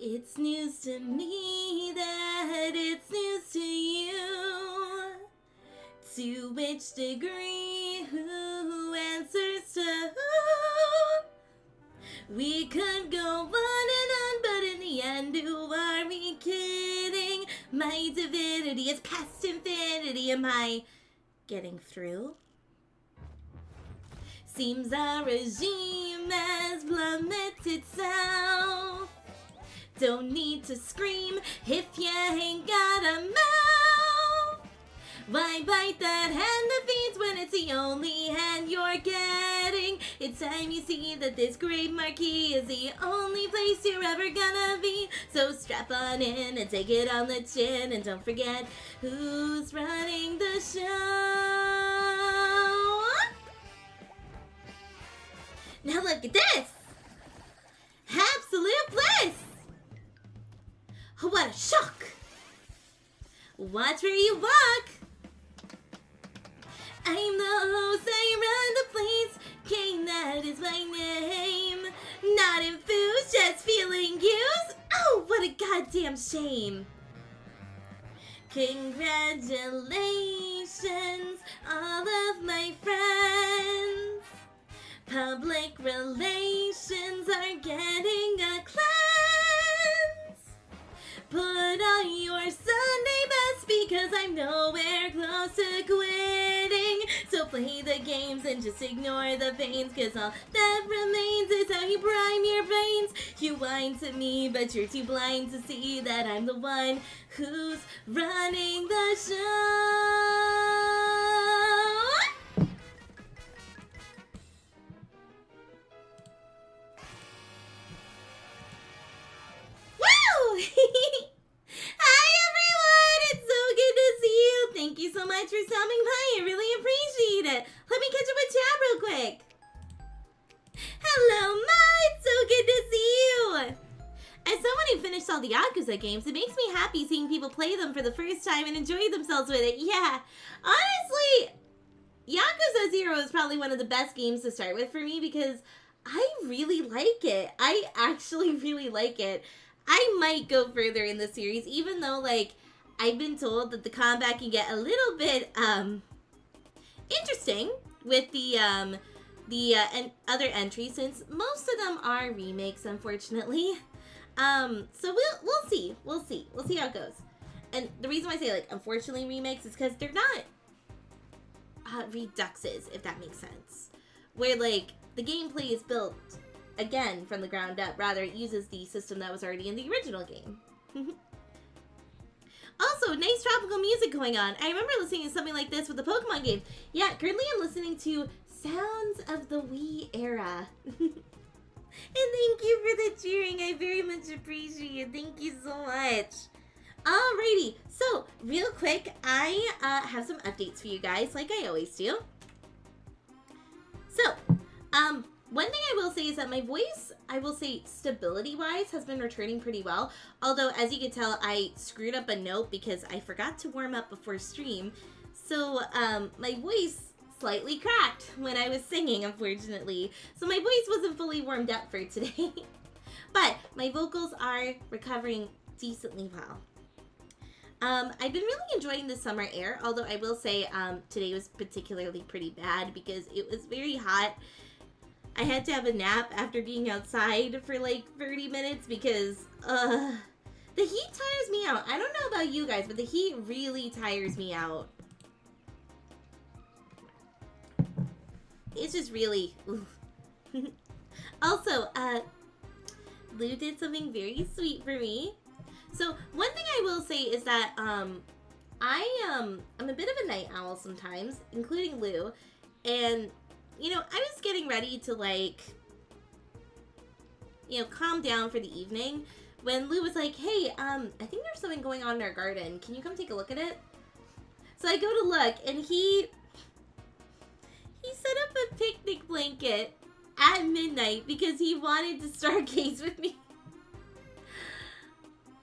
It's news to me that it's news to you. To which degree, who answers to who? We could go on and on, but in the end, who are we kidding? My divinity is past infinity. Am I getting through? Seems our regime has plummeted itself. Don't need to scream if you ain't got a mouth. Why bite that hand that feeds when it's the only hand you're getting? It's time you see that this great marquee is the only place you're ever gonna be. So strap on in and take it on the chin, and don't forget who's running the show. Now look at this! Absolute bliss! What a shock! Watch where you walk! I'm the host, I run the place. Kane, that is my name. Not enthused, just feeling used. Oh, what a goddamn shame. Congratulations, all of my friends. Public relations are getting a cleanse. Put on your Sunday best because I'm nowhere close to quitting. So play the games and just ignore the pains, cause all that remains is how you prime your brains. You whine to me, but you're too blind to see that I'm the one who's running the show. Hi everyone! It's so good to see you! Thank you so much for stopping by. I really appreciate it. Let me catch up with chat real quick. Hello, Ma! It's so good to see you! As someone who finished all the Yakuza games, it makes me happy seeing people play them for the first time and enjoy themselves with it. Yeah, honestly, Yakuza 0 is probably one of the best games to start with for me because I really like it. I actually really like it. I might go further in the series, even though, like, I've been told that the combat can get a little bit, interesting with the other entries, since most of them are remakes, unfortunately. So we'll see. We'll see how it goes. And the reason why I say, like, unfortunately remakes is because they're not, reduxes, if that makes sense. Where, like, the gameplay is built again from the ground up. Rather, it uses the system that was already in the original game. Also, nice tropical music going on. I remember listening to something like this with the Pokemon game. Yeah, currently I'm listening to Sounds of the Wii Era. And thank you for the cheering. I very much appreciate it. Thank you so much. Alrighty, so real quick, I have some updates for you guys, like I always do. So, one thing I will say is that my voice, I will say stability-wise, has been returning pretty well. Although, as you can tell, I screwed up a note because I forgot to warm up before stream. So, my voice slightly cracked when I was singing, unfortunately. So my voice wasn't fully warmed up for today. But my vocals are recovering decently well. I've been really enjoying the summer air, although I will say today was particularly pretty bad because it was very hot. I had to have a nap after being outside for like 30 minutes because the heat tires me out. I don't know about you guys, but the heat really tires me out. It's just really... Also, Lou did something very sweet for me. So, one thing I will say is that I'm a bit of a night owl sometimes, including Lou. And, you know, I was getting ready to, like, you know, calm down for the evening when Lou was like, hey, I think there's something going on in our garden. Can you come take a look at it? So I go to look, and he set up a picnic blanket at midnight because he wanted to stargaze with me.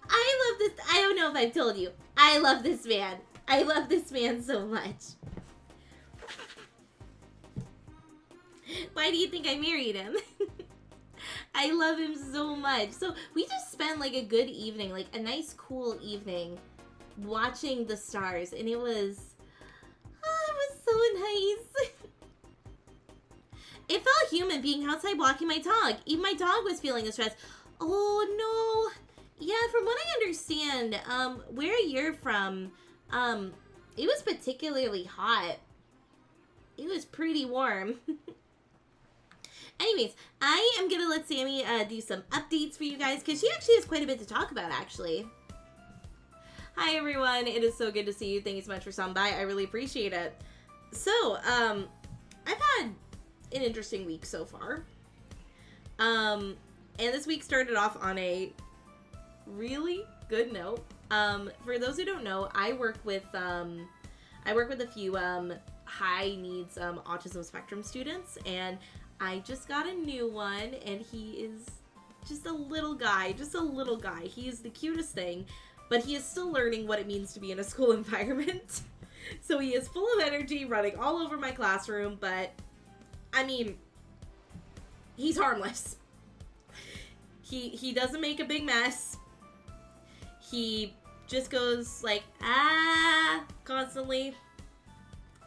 I love this. I don't know if I've told you. I love this man. I love this man so much. Why do you think I married him? I I love him so much. So we just spent like a good evening, like a nice cool evening watching the stars, and it was so nice. It felt human being outside walking my dog. Even my dog was feeling the stress. Oh no. Yeah, from what I understand, where you're from, it was particularly hot. It was pretty warm. Anyways, I am gonna let Sammy do some updates for you guys, because she actually has quite a bit to talk about, actually. Hi everyone, it is so good to see you. Thank you so much for stopping by. I really appreciate it. So, I've had an interesting week so far. And this week started off on a really good note. For those who don't know, I work with a few high needs autism spectrum students, and I just got a new one, and he is just a little guy. He is the cutest thing, but he is still learning what it means to be in a school environment. So he is full of energy, running all over my classroom, but I mean, he's harmless. He doesn't make a big mess. He just goes like, constantly.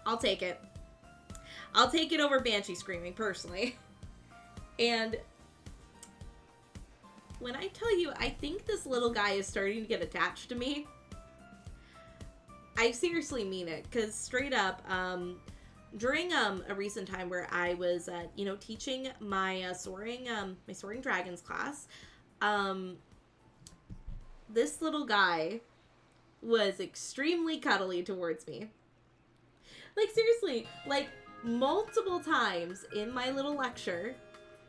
I'll take it. I'll take it over Banshee screaming, personally. And when I tell you, I think this little guy is starting to get attached to me, I seriously mean it, because straight up, during a recent time where I was, teaching my soaring dragons class, this little guy was extremely cuddly towards me. Like, seriously, like, multiple times in my little lecture,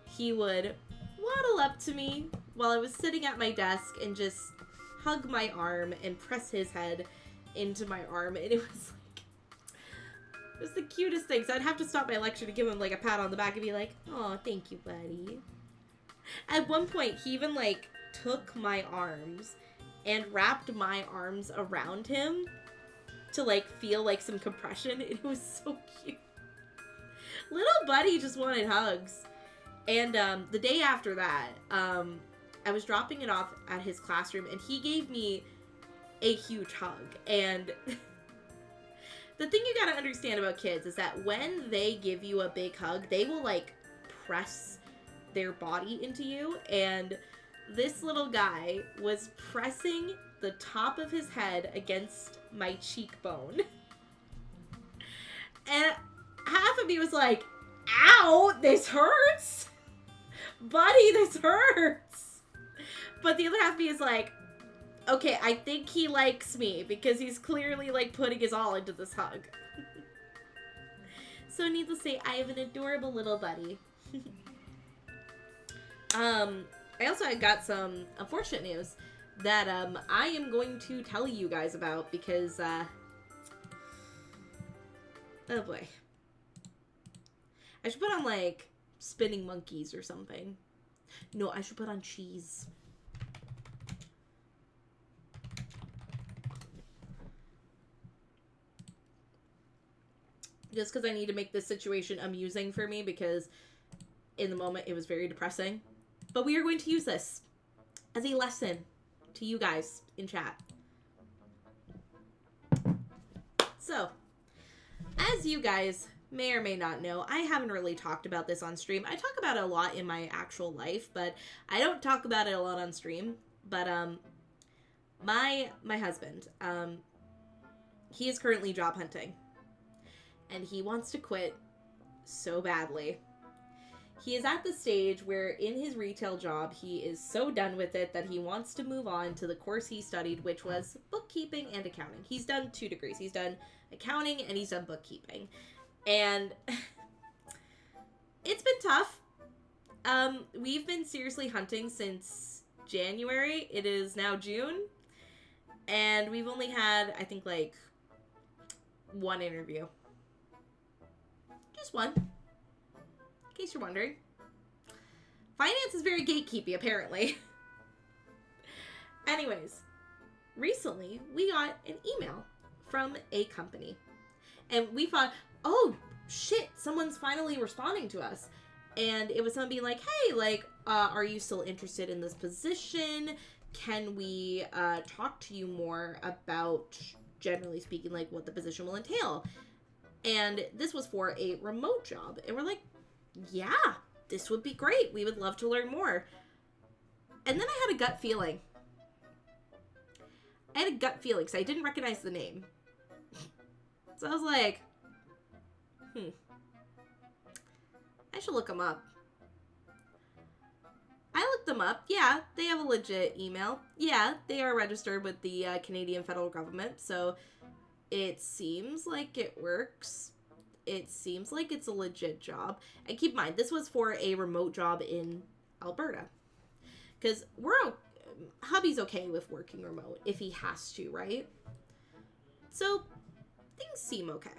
he would waddle up to me while I was sitting at my desk and just hug my arm and press his head into my arm, and it was the cutest thing. So I'd have to stop my lecture to give him like a pat on the back and be like, "Oh, thank you, buddy." At one point, he even like took my arms and wrapped my arms around him to like feel like some compression. It was so cute. Little buddy just wanted hugs. And the day after that, I was dropping it off at his classroom, and he gave me a huge hug. And the thing you gotta understand about kids is that when they give you a big hug, they will like press their body into you, and this little guy was pressing the top of his head against my cheekbone. And half of me was like, "Ow, this hurts! Buddy, this hurts!" But the other half of me is like, okay, I think he likes me, because he's clearly, like, putting his all into this hug. So, needless to say, I have an adorable little buddy. I also got some unfortunate news that, I am going to tell you guys about, because, oh boy. I should put on, like, spinning monkeys or something. No, I should put on cheese. Just because I need to make this situation amusing for me, because in the moment it was very depressing. But we are going to use this as a lesson to you guys in chat. So, as you guys may or may not know, I haven't really talked about this on stream. I talk about it a lot in my actual life, but I don't talk about it a lot on stream. But my husband, he is currently job hunting. And he wants to quit so badly. He is at the stage where in his retail job, he is so done with it that he wants to move on to the course he studied, which was bookkeeping and accounting. He's done 2 degrees. He's done accounting and he's done bookkeeping. And it's been tough. We've been seriously hunting since January. It is now June. And we've only had, I think, like, 1 interview. Just 1. In case you're wondering. Finance is very gatekeepy, apparently. Anyways, recently we got an email from a company. And we thought, oh, shit, someone's finally responding to us. And it was someone being like, hey, like, are you still interested in this position? Can we talk to you more about, generally speaking, like what the position will entail? And this was for a remote job. And we're like, yeah, this would be great. We would love to learn more. And then I had a gut feeling. Because I didn't recognize the name. So I was like, I should look them up. I looked them up. Yeah, they have a legit email. Yeah, they are registered with the Canadian federal government. So it seems like it works. It seems like it's a legit job. And keep in mind, this was for a remote job in Alberta. Because hubby's okay with working remote if he has to, right? So things seem okay.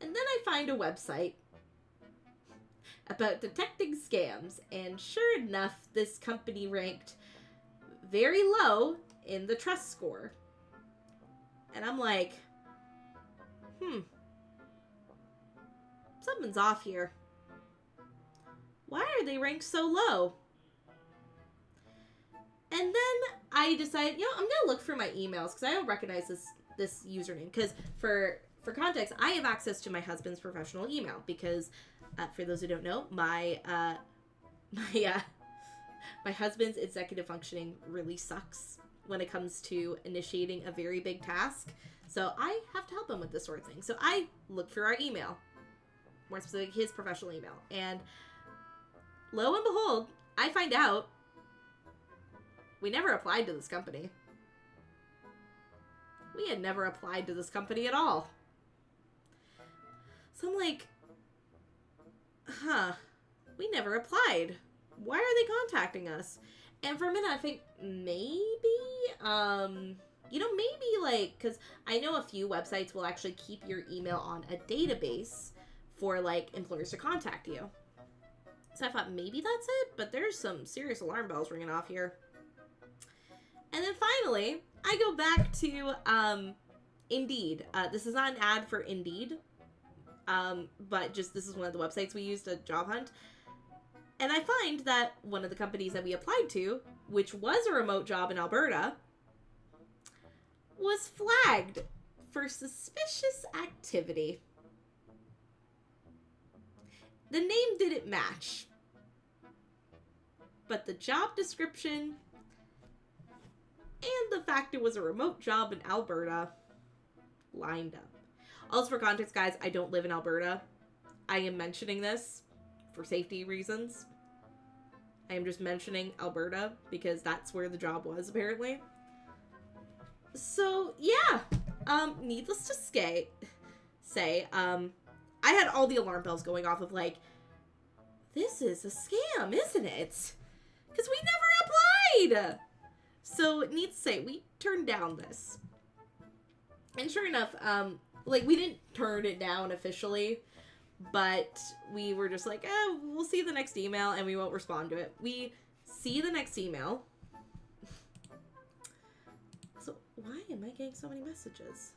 And then I find a website about detecting scams, and sure enough, this company ranked very low in the trust score. And I'm like, something's off here. Why are they ranked so low? And then I decided, I'm gonna look through my emails because I don't recognize this username. Because for context, I have access to my husband's professional email because, for those who don't know, my husband's executive functioning really sucks when it comes to initiating a very big task. So I have to help him with this sort of thing. So I look through our email, more specific, his professional email, and lo and behold, I find out we never applied to this company. We had never applied to this company at all. So I'm like, we never applied. Why are they contacting us? And for a minute I think maybe, because I know a few websites will actually keep your email on a database for like employers to contact you. So I thought maybe that's it, but there's some serious alarm bells ringing off here. And then finally, I go back to Indeed. This is not an ad for Indeed, but just this is one of the websites we use to job hunt. And I find that one of the companies that we applied to, which was a remote job in Alberta, was flagged for suspicious activity. The name didn't match, but the job description and the fact it was a remote job in Alberta lined up. Also, for context, guys, I don't live in Alberta. I am mentioning this for safety reasons. I am just mentioning Alberta because that's where the job was, apparently. So, yeah. Needless to say, I had all the alarm bells going off of like, this is a scam, isn't it? Because we never applied! So, needless to say, we turned down this. And sure enough, we didn't turn it down officially, but we were just like, we'll see the next email, and we won't respond to it. We see the next email. So, why am I getting so many messages?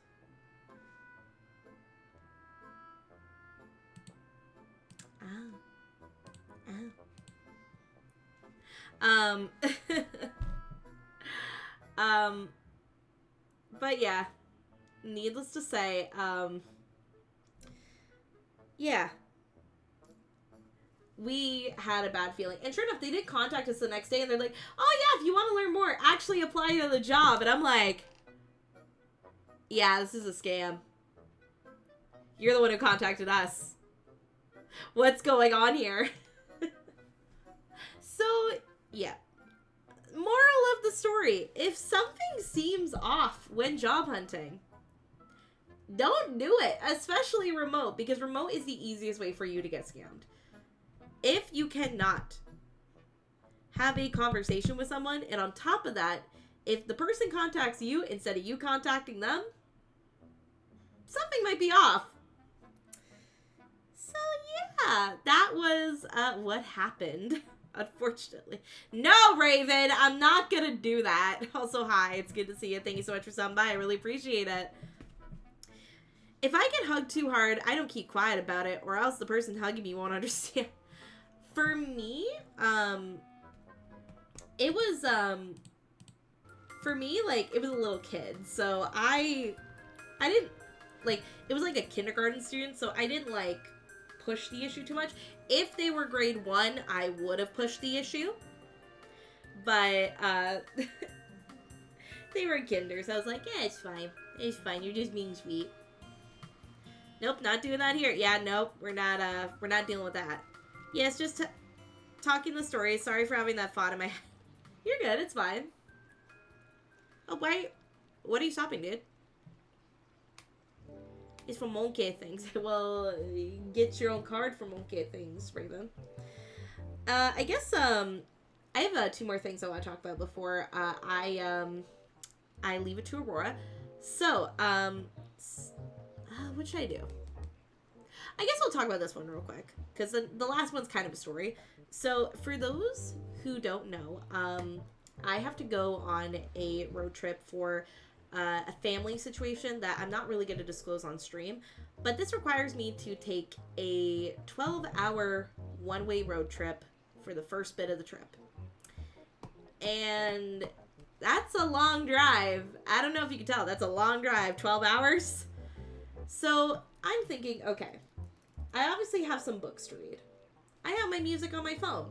But yeah, needless to say, yeah, we had a bad feeling. And sure enough, they did contact us the next day, and they're like, oh yeah, if you want to learn more, actually apply to the job. And I'm like, yeah, this is a scam. You're the one who contacted us. What's going on here? So, yeah. Moral of the story. If something seems off when job hunting, don't do it. Especially remote, because remote is the easiest way for you to get scammed. If you cannot have a conversation with someone, and on top of that, if the person contacts you instead of you contacting them, something might be off. So, yeah, that was what happened. Unfortunately. No, Raven, I'm not gonna do that. Also, hi, it's good to see you. Thank you so much for stopping by. I really appreciate it. If I get hugged too hard, I don't keep quiet about it, or else the person hugging me won't understand. For me, it was, for me, like, it was a little kid, so I didn't, like, it was like a kindergarten student, so I didn't, like, push the issue too much. If they were grade 1, I would have pushed the issue, but, they were kinder, so I was like, yeah, it's fine, you're just being sweet. Nope, not doing that here. Yeah, nope, we're not dealing with that. Yeah, it's just talking the story. Sorry for having that thought in my head. You're good, it's fine. Oh, wait. What are you stopping, dude? It's from Monkey Things. Well, get your own card from Monkey Things, Raven. I guess, I have 2 more things I want to talk about before I leave it to Aurora. So, what should I do? I guess I'll talk about this one real quick, because the last one's kind of a story. So, for those who don't know, I have to go on a road trip for a family situation that I'm not really going to disclose on stream, but this requires me to take a 12-hour one-way road trip for the first bit of the trip. And that's a long drive. I don't know if you can tell, that's a long drive, 12 hours. So I'm thinking, okay, I obviously have some books to read. I have my music on my phone,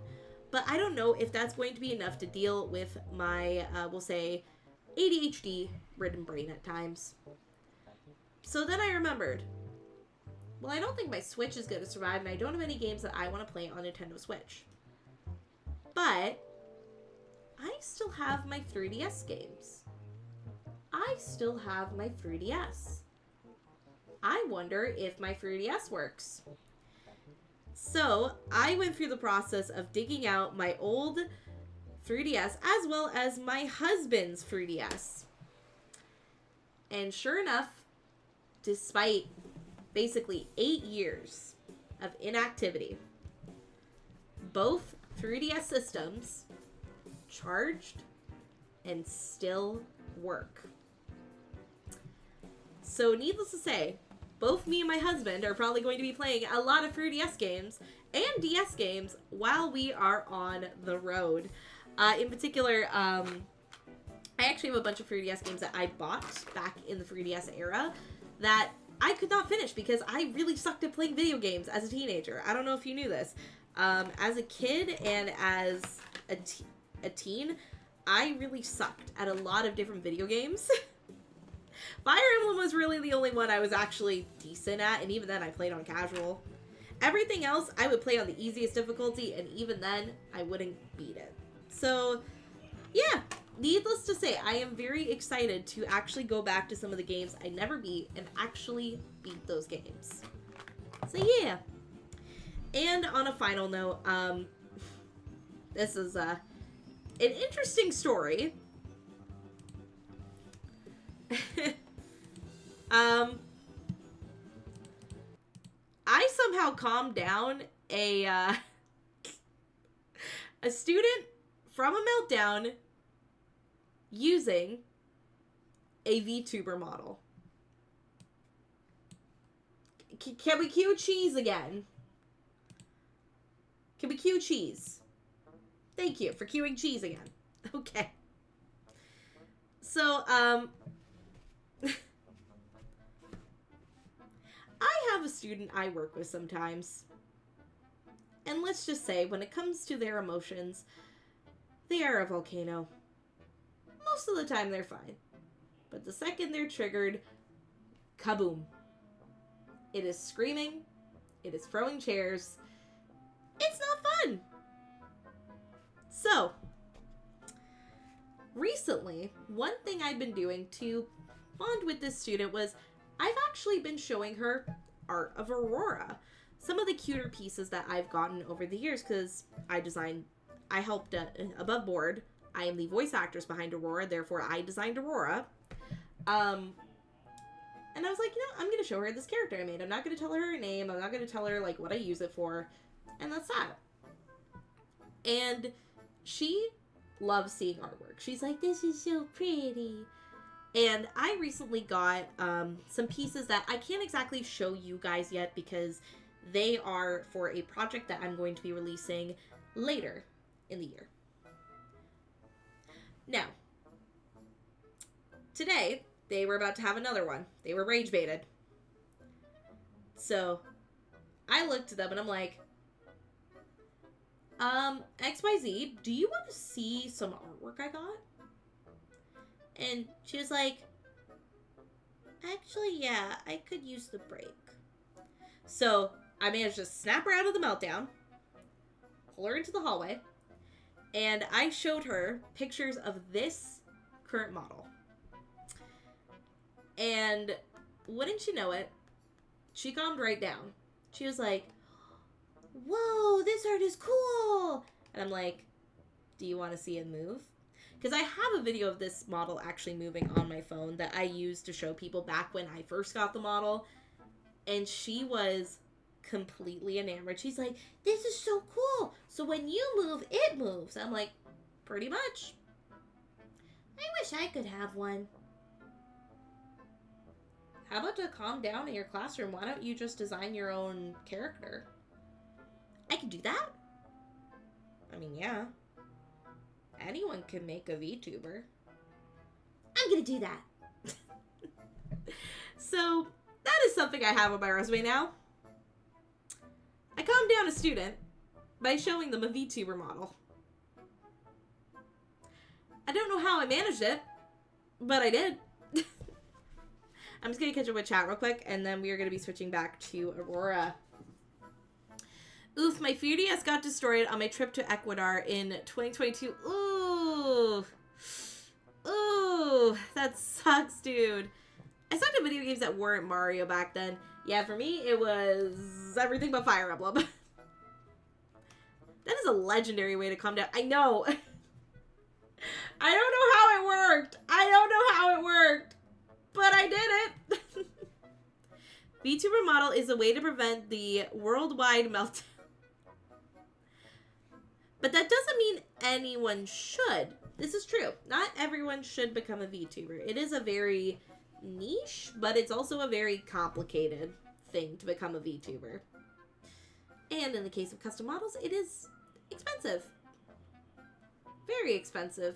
but I don't know if that's going to be enough to deal with my, we'll say, ADHD-ridden brain at times. So then I remembered, well, I don't think my Switch is going to survive, and I don't have any games that I want to play on Nintendo Switch. But I still have my 3DS games. I still have my 3DS. I wonder if my 3DS works. So I went through the process of digging out my old 3DS as well as my husband's 3DS. And sure enough, despite basically 8 years of inactivity, both 3DS systems charged and still work. So needless to say, both me and my husband are probably going to be playing a lot of 3DS games and DS games while we are on the road. In particular, I actually have a bunch of 3DS games that I bought back in the 3DS era that I could not finish because I really sucked at playing video games as a teenager. I don't know if you knew this. As a kid and as a teen, I really sucked at a lot of different video games. Fire Emblem was really the only one I was actually decent at, and even then I played on casual. Everything else I would play on the easiest difficulty, and even then I wouldn't beat it. So, yeah, needless to say, I am very excited to actually go back to some of the games I never beat and actually beat those games. So, yeah. And on a final note, this is an interesting story. I somehow calmed down a student from a meltdown using a VTuber model. Can we cue cheese again? Can we cue cheese? Thank you for cueing cheese again. Okay. So, I have a student I work with sometimes. And let's just say, when it comes to their emotions, they are a volcano. Most of the time they're fine. But the second they're triggered, kaboom. It is screaming. It is throwing chairs. It's not fun. So, recently, one thing I've been doing to bond with this student was I've actually been showing her art of Aurora. Some of the cuter pieces that I've gotten over the years, because I helped above board. I am the voice actress behind Aurora, therefore I designed Aurora. And I was like, I'm going to show her this character I made. I'm not going to tell her her name. I'm not going to tell her, like, what I use it for. And that's that. And she loves seeing artwork. She's like, this is so pretty. And I recently got some pieces that I can't exactly show you guys yet because They are for a project that I'm going to be releasing later in the year. Now, today, they were about to have another one. They were rage baited. So, I looked at them and I'm like, XYZ, do you want to see some artwork I got? And she was like, actually, yeah, I could use the break. So, I managed to snap her out of the meltdown, pull her into the hallway, and I showed her pictures of this current model. And wouldn't you know it, she calmed right down. She was like, whoa, this art is cool. And I'm like, do you want to see it move? Because I have a video of this model actually moving on my phone that I used to show people back when I first got the model. And she was completely enamored. She's like, this is so cool. So when you move, it moves. I'm like, pretty much. I wish I could have one. How about to calm down in your classroom? Why don't you just design your own character? I could do that. I mean, yeah. Anyone can make a VTuber. I'm gonna do that. So, that is something I have on my resume now. I calmed down a student by showing them a VTuber model. I don't know how I managed it, but I did. I'm just going to catch up with chat real quick, and then we are going to be switching back to Aurora. Oof, my 3DS got destroyed on my trip to Ecuador in 2022. Ooh. Ooh, that sucks, dude. I sucked at video games that weren't Mario back then. Yeah, for me, it was everything but Fire Emblem. That is a legendary way to calm down. I know. I don't know how it worked. But I did it. VTuber model is a way to prevent the worldwide meltdown. But that doesn't mean anyone should. This is true. Not everyone should become a VTuber. It is a very niche, but it's also a very complicated thing to become a VTuber. And in the case of custom models, it is expensive. Very expensive.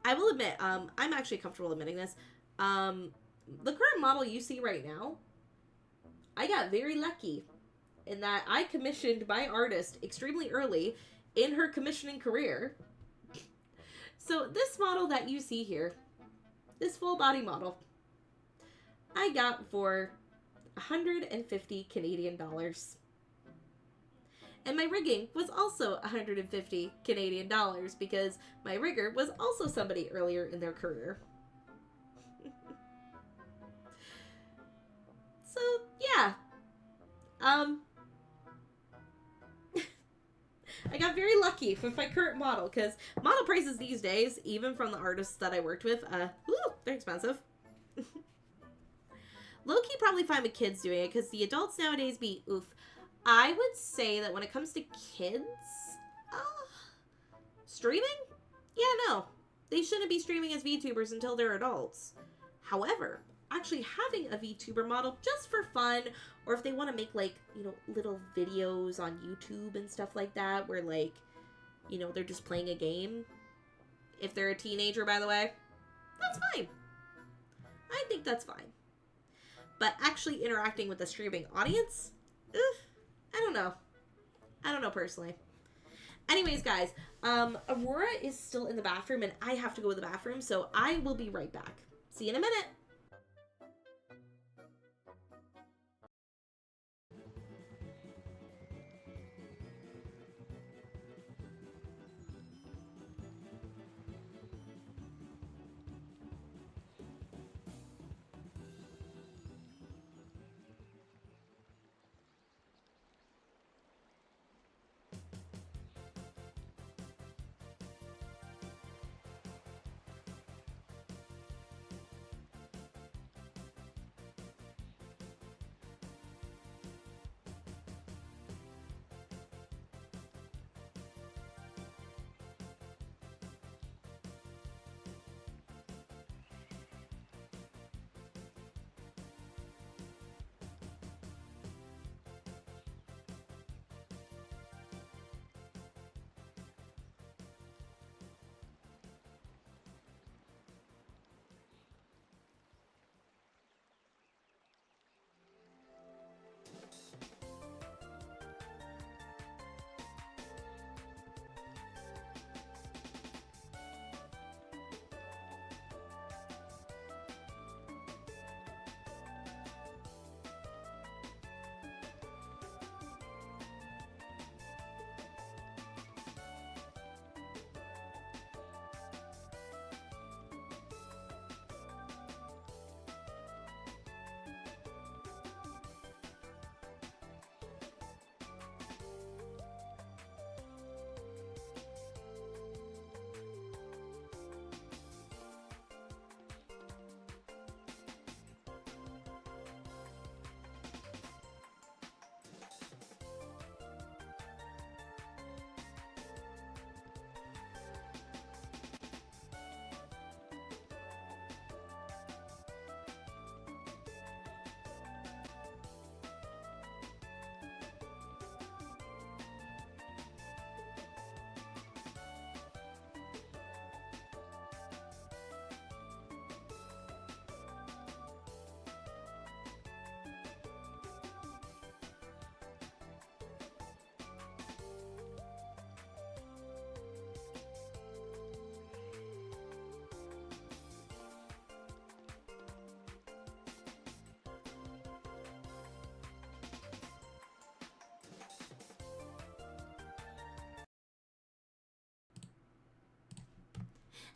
I will admit, I'm actually comfortable admitting this. The current model you see right now, I got very lucky in that I commissioned my artist extremely early in her commissioning career. So this model that you see here, this full body model, I got for 150 Canadian dollars. And my rigging was also 150 Canadian dollars because my rigger was also somebody earlier in their career. So, yeah. I got very lucky with my current model because model prices these days, even from the artists that I worked with, they're expensive. Low-key probably fine with kids doing it because the adults nowadays be oof. I would say that when it comes to kids, streaming? Yeah, no. They shouldn't be streaming as VTubers until they're adults. However, actually having a VTuber model just for fun, or if they want to make, like, you know, little videos on YouTube and stuff like that, where, like, you know, they're just playing a game. If they're a teenager, by the way, that's fine. I think that's fine. But actually interacting with the streaming audience, I don't know. I don't know personally. Anyways, guys, Aurora is still in the bathroom and I have to go to the bathroom, so I will be right back. See you in a minute.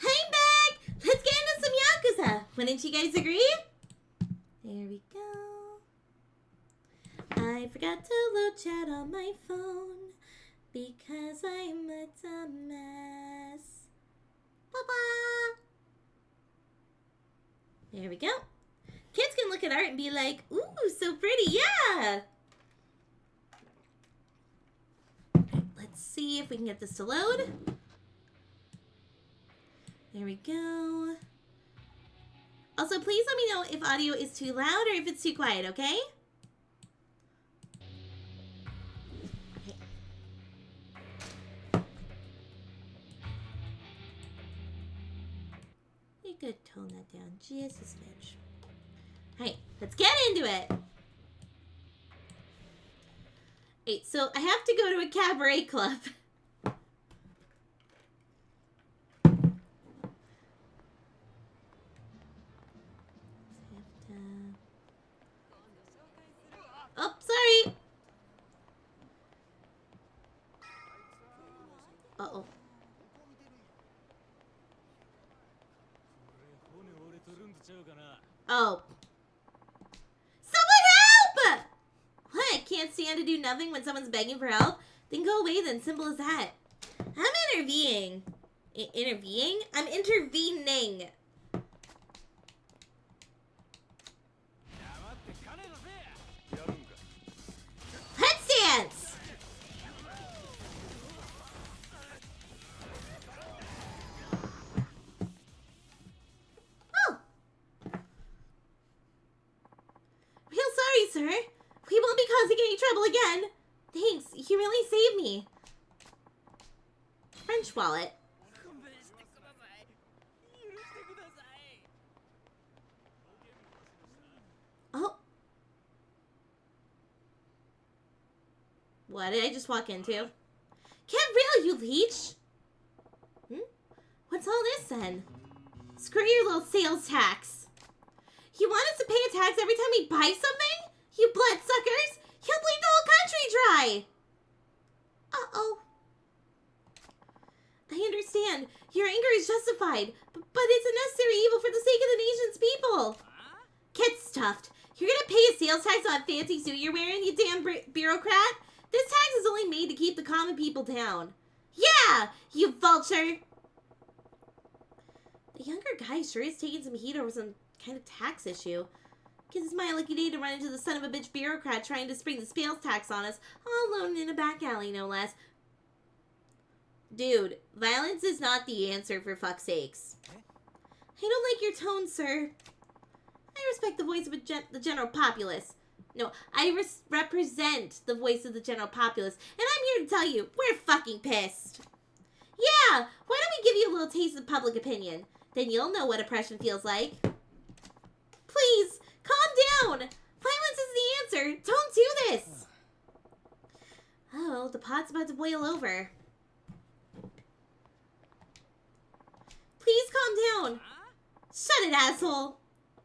I'm back! Let's get into some Yakuza! Wouldn't you guys agree? There we go. I forgot to load chat on my phone because I'm a dumbass. Bye-bye! There we go. Kids can look at art and be like, ooh, so pretty, yeah! Let's see if we can get this to load. There we go. Also, please let me know if audio is too loud or if it's too quiet, okay? You could tone that down just a smidge. Alright, let's get into it. Hey, so I have to go to a cabaret club. Oh, sorry. Uh-oh. Oh. Someone help! What? Can't stand to do nothing when someone's begging for help? Then go away then. Simple as that. I'm intervening. Intervening? I'm intervening. Headstands! Oh. Real sorry, sir. We won't be causing any trouble again. Thanks. You really saved me. French wallet. Oh. What did I just walk into? Get real, you leech! What's all this then? Screw your little sales tax. You want us to pay a tax every time we buy something? You bloodsuckers! You'll bleed the whole country dry! Uh-oh. I understand. Your anger is justified, but it's a necessary evil for the sake of the nation's people. Get stuffed. You're gonna pay a sales tax on that fancy suit you're wearing, you damn bureaucrat? This tax is only made to keep the common people down. Yeah, you vulture! The younger guy sure is taking some heat over some kind of tax issue. Guess it's my lucky day to run into the son of a bitch bureaucrat trying to spring the sales tax on us, all alone in a back alley, no less. Dude, violence is not the answer, for fuck's sakes. I don't like your tone, sir. I respect the voice of the general populace. No, I represent the voice of the general populace, and I'm here to tell you, we're fucking pissed. Yeah, why don't we give you a little taste of public opinion? Then you'll know what oppression feels like. Please, calm down. Violence is the answer. Don't do this. Oh, the pot's about to boil over. Please calm down. Shut it, asshole.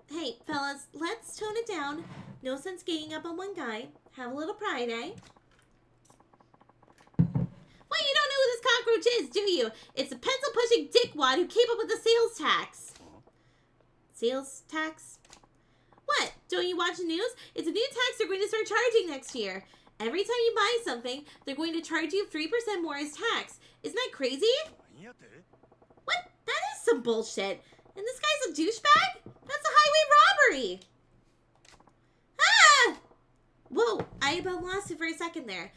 Hey, fellas, let's tone it down. No sense ganging up on one guy. Have a little pride, eh? Well, you don't know who this cockroach is, do you? It's a pencil-pushing dickwad who came up with the sales tax. Sales tax? What? Don't you watch the news? It's a new tax they're going to start charging next year. Every time you buy something, they're going to charge you 3% more as tax. Isn't that crazy? What? That is some bullshit. And this guy's a douchebag? That's a highway robbery. Ah! Whoa, I about lost it for a second there.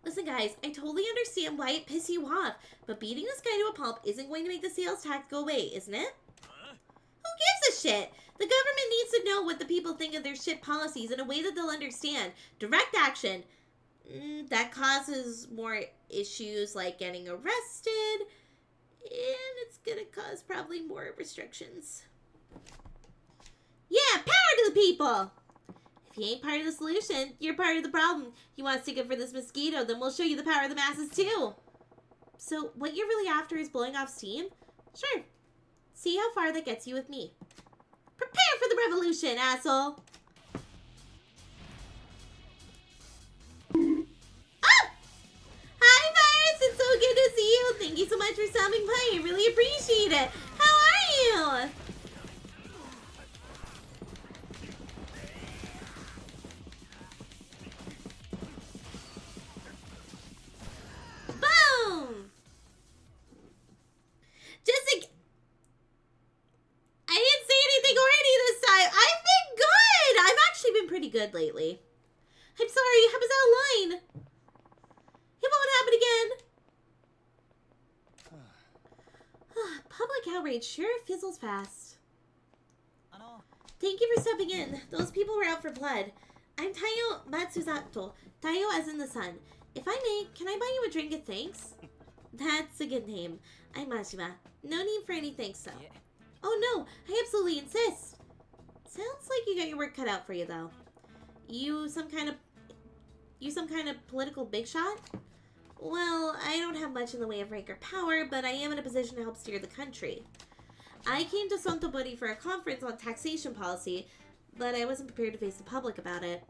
Listen, guys, I totally understand why it pissed you off, but beating this guy to a pulp isn't going to make the sales tax go away, isn't it? Who gives a shit? The government needs to know what the people think of their shit policies in a way that they'll understand. Direct action. That causes more issues like getting arrested, and it's gonna cause probably more restrictions. Yeah, power to the people! If you ain't part of the solution, you're part of the problem. You want to stick up for this mosquito, then we'll show you the power of the masses too. So, what you're really after is blowing off steam? Sure. See how far that gets you with me. Prepare for the revolution, asshole! Oh! Hi, Virus! It's so good to see you! thank you so much for stopping by. I really appreciate it. How are you? Boom! Jessica, I didn't say anything already this time. I've been good. I've actually been pretty good lately. I'm sorry, I was out of line. It won't happen again. Public outrage sure fizzles fast. Thank you for stepping in. Those people were out for blood. I'm Taiyo Matsuzato. Taiyo as in the sun. If I may, can I buy you a drink of thanks? That's a good name. I'm Majima. No need for any thanks, though. Yeah. Oh no, I absolutely insist. Sounds like you got your work cut out for you, though. You some kind of political big shot? Well, I don't have much in the way of rank or power, but I am in a position to help steer the country. I came to Sontobori for a conference on taxation policy, but I wasn't prepared to face the public about it.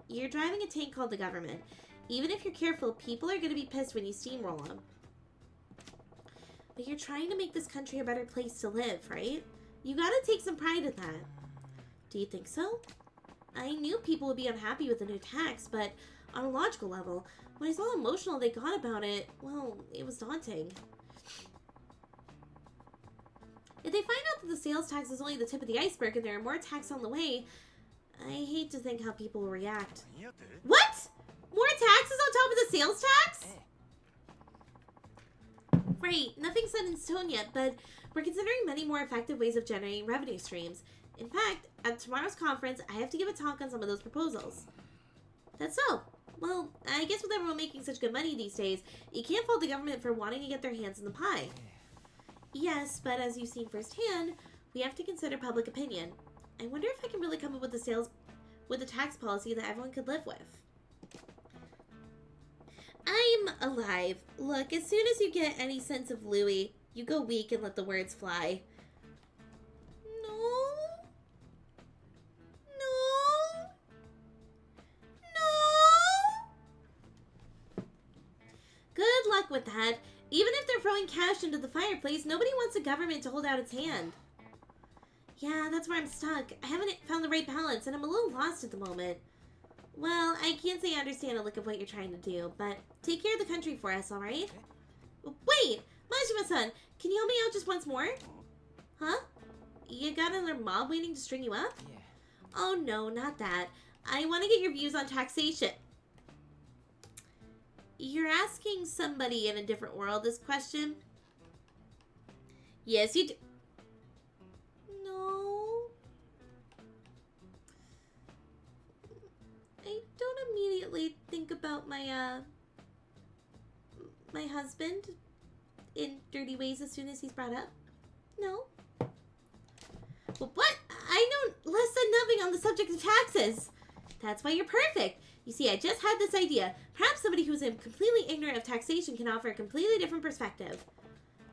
You're driving a tank called the government. Even if you're careful, people are going to be pissed when you steamroll them. But you're trying to make this country a better place to live, right? You gotta take some pride in that. Do you think so? I knew people would be unhappy with the new tax, but on a logical level, when I saw how emotional they got about it, well, it was daunting. If they find out that the sales tax is only the tip of the iceberg and there are more tax on the way, I hate to think how people will react. What? More taxes on top of the sales tax? Right, nothing's set in stone yet, but we're considering many more effective ways of generating revenue streams. In fact, at tomorrow's conference, I have to give a talk on some of those proposals. That's so. Well, I guess with everyone making such good money these days, you can't fault the government for wanting to get their hands in the pie. Yes, but as you've seen firsthand, we have to consider public opinion. I wonder if I can really come up with a tax policy that everyone could live with. I'm alive. Look, as soon as you get any sense of Louis, you go weak and let the words fly. No. Good luck with that. Even if they're throwing cash into the fireplace, nobody wants the government to hold out its hand. Yeah, that's where I'm stuck. I haven't found the right balance, and I'm a little lost at the moment. Well, I can't say I understand a look of what you're trying to do, but take care of the country for us, alright? Wait! Majima-san, can you help me out just once more? Huh? You got another mob waiting to string you up? Yeah. Oh no, not that. I want to get your views on taxation. You're asking somebody in a different world this question? Yes, you do. No. I don't immediately think about my husband in dirty ways as soon as he's brought up. No. Well, what? I know less than nothing on the subject of taxes. That's why you're perfect. You see, I just had this idea. Perhaps somebody who's completely ignorant of taxation can offer a completely different perspective.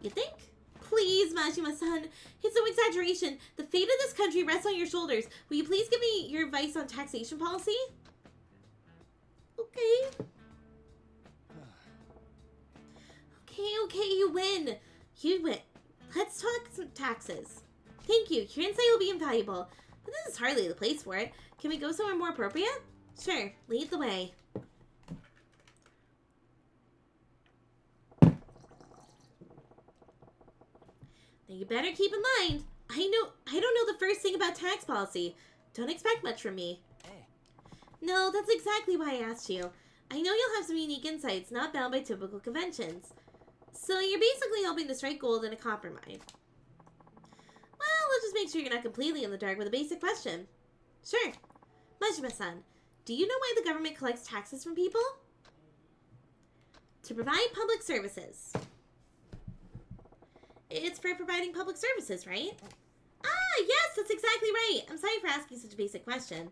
You think? Please, Majima-san. It's no exaggeration. The fate of this country rests on your shoulders. Will you please give me your advice on taxation policy? Okay. Okay, you win. You win. Let's talk some taxes. Thank you. Your insight will be invaluable. But this is hardly the place for it. Can we go somewhere more appropriate? Sure. Lead the way. Now you better keep in mind, I don't know the first thing about tax policy. Don't expect much from me. No, that's exactly why I asked you. I know you'll have some unique insights, not bound by typical conventions. So you're basically hoping to strike gold in a compromise. Well, let's just make sure you're not completely in the dark with a basic question. Sure. Majima-san, do you know why the government collects taxes from people? To provide public services. It's for providing public services, right? Ah, yes, that's exactly right. I'm sorry for asking such a basic question.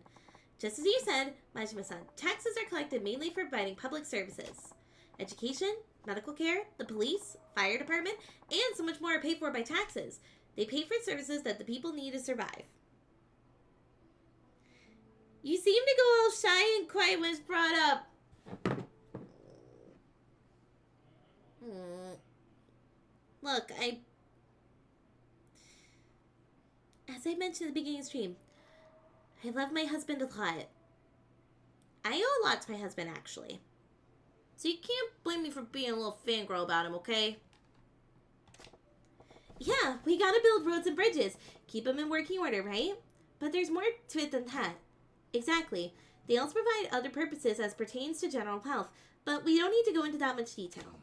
Just as you said, Majima-san, taxes are collected mainly for providing public services. Education, medical care, the police, fire department, and so much more are paid for by taxes. They pay for services that the people need to survive. You seem to go all shy and quiet when it's brought up. Look, as I mentioned at the beginning of the stream, I love my husband a lot. I owe a lot to my husband, actually. So you can't blame me for being a little fangirl about him, okay? Yeah, we gotta build roads and bridges. Keep them in working order, right? But there's more to it than that. Exactly. They also provide other purposes as pertains to general health, but we don't need to go into that much detail.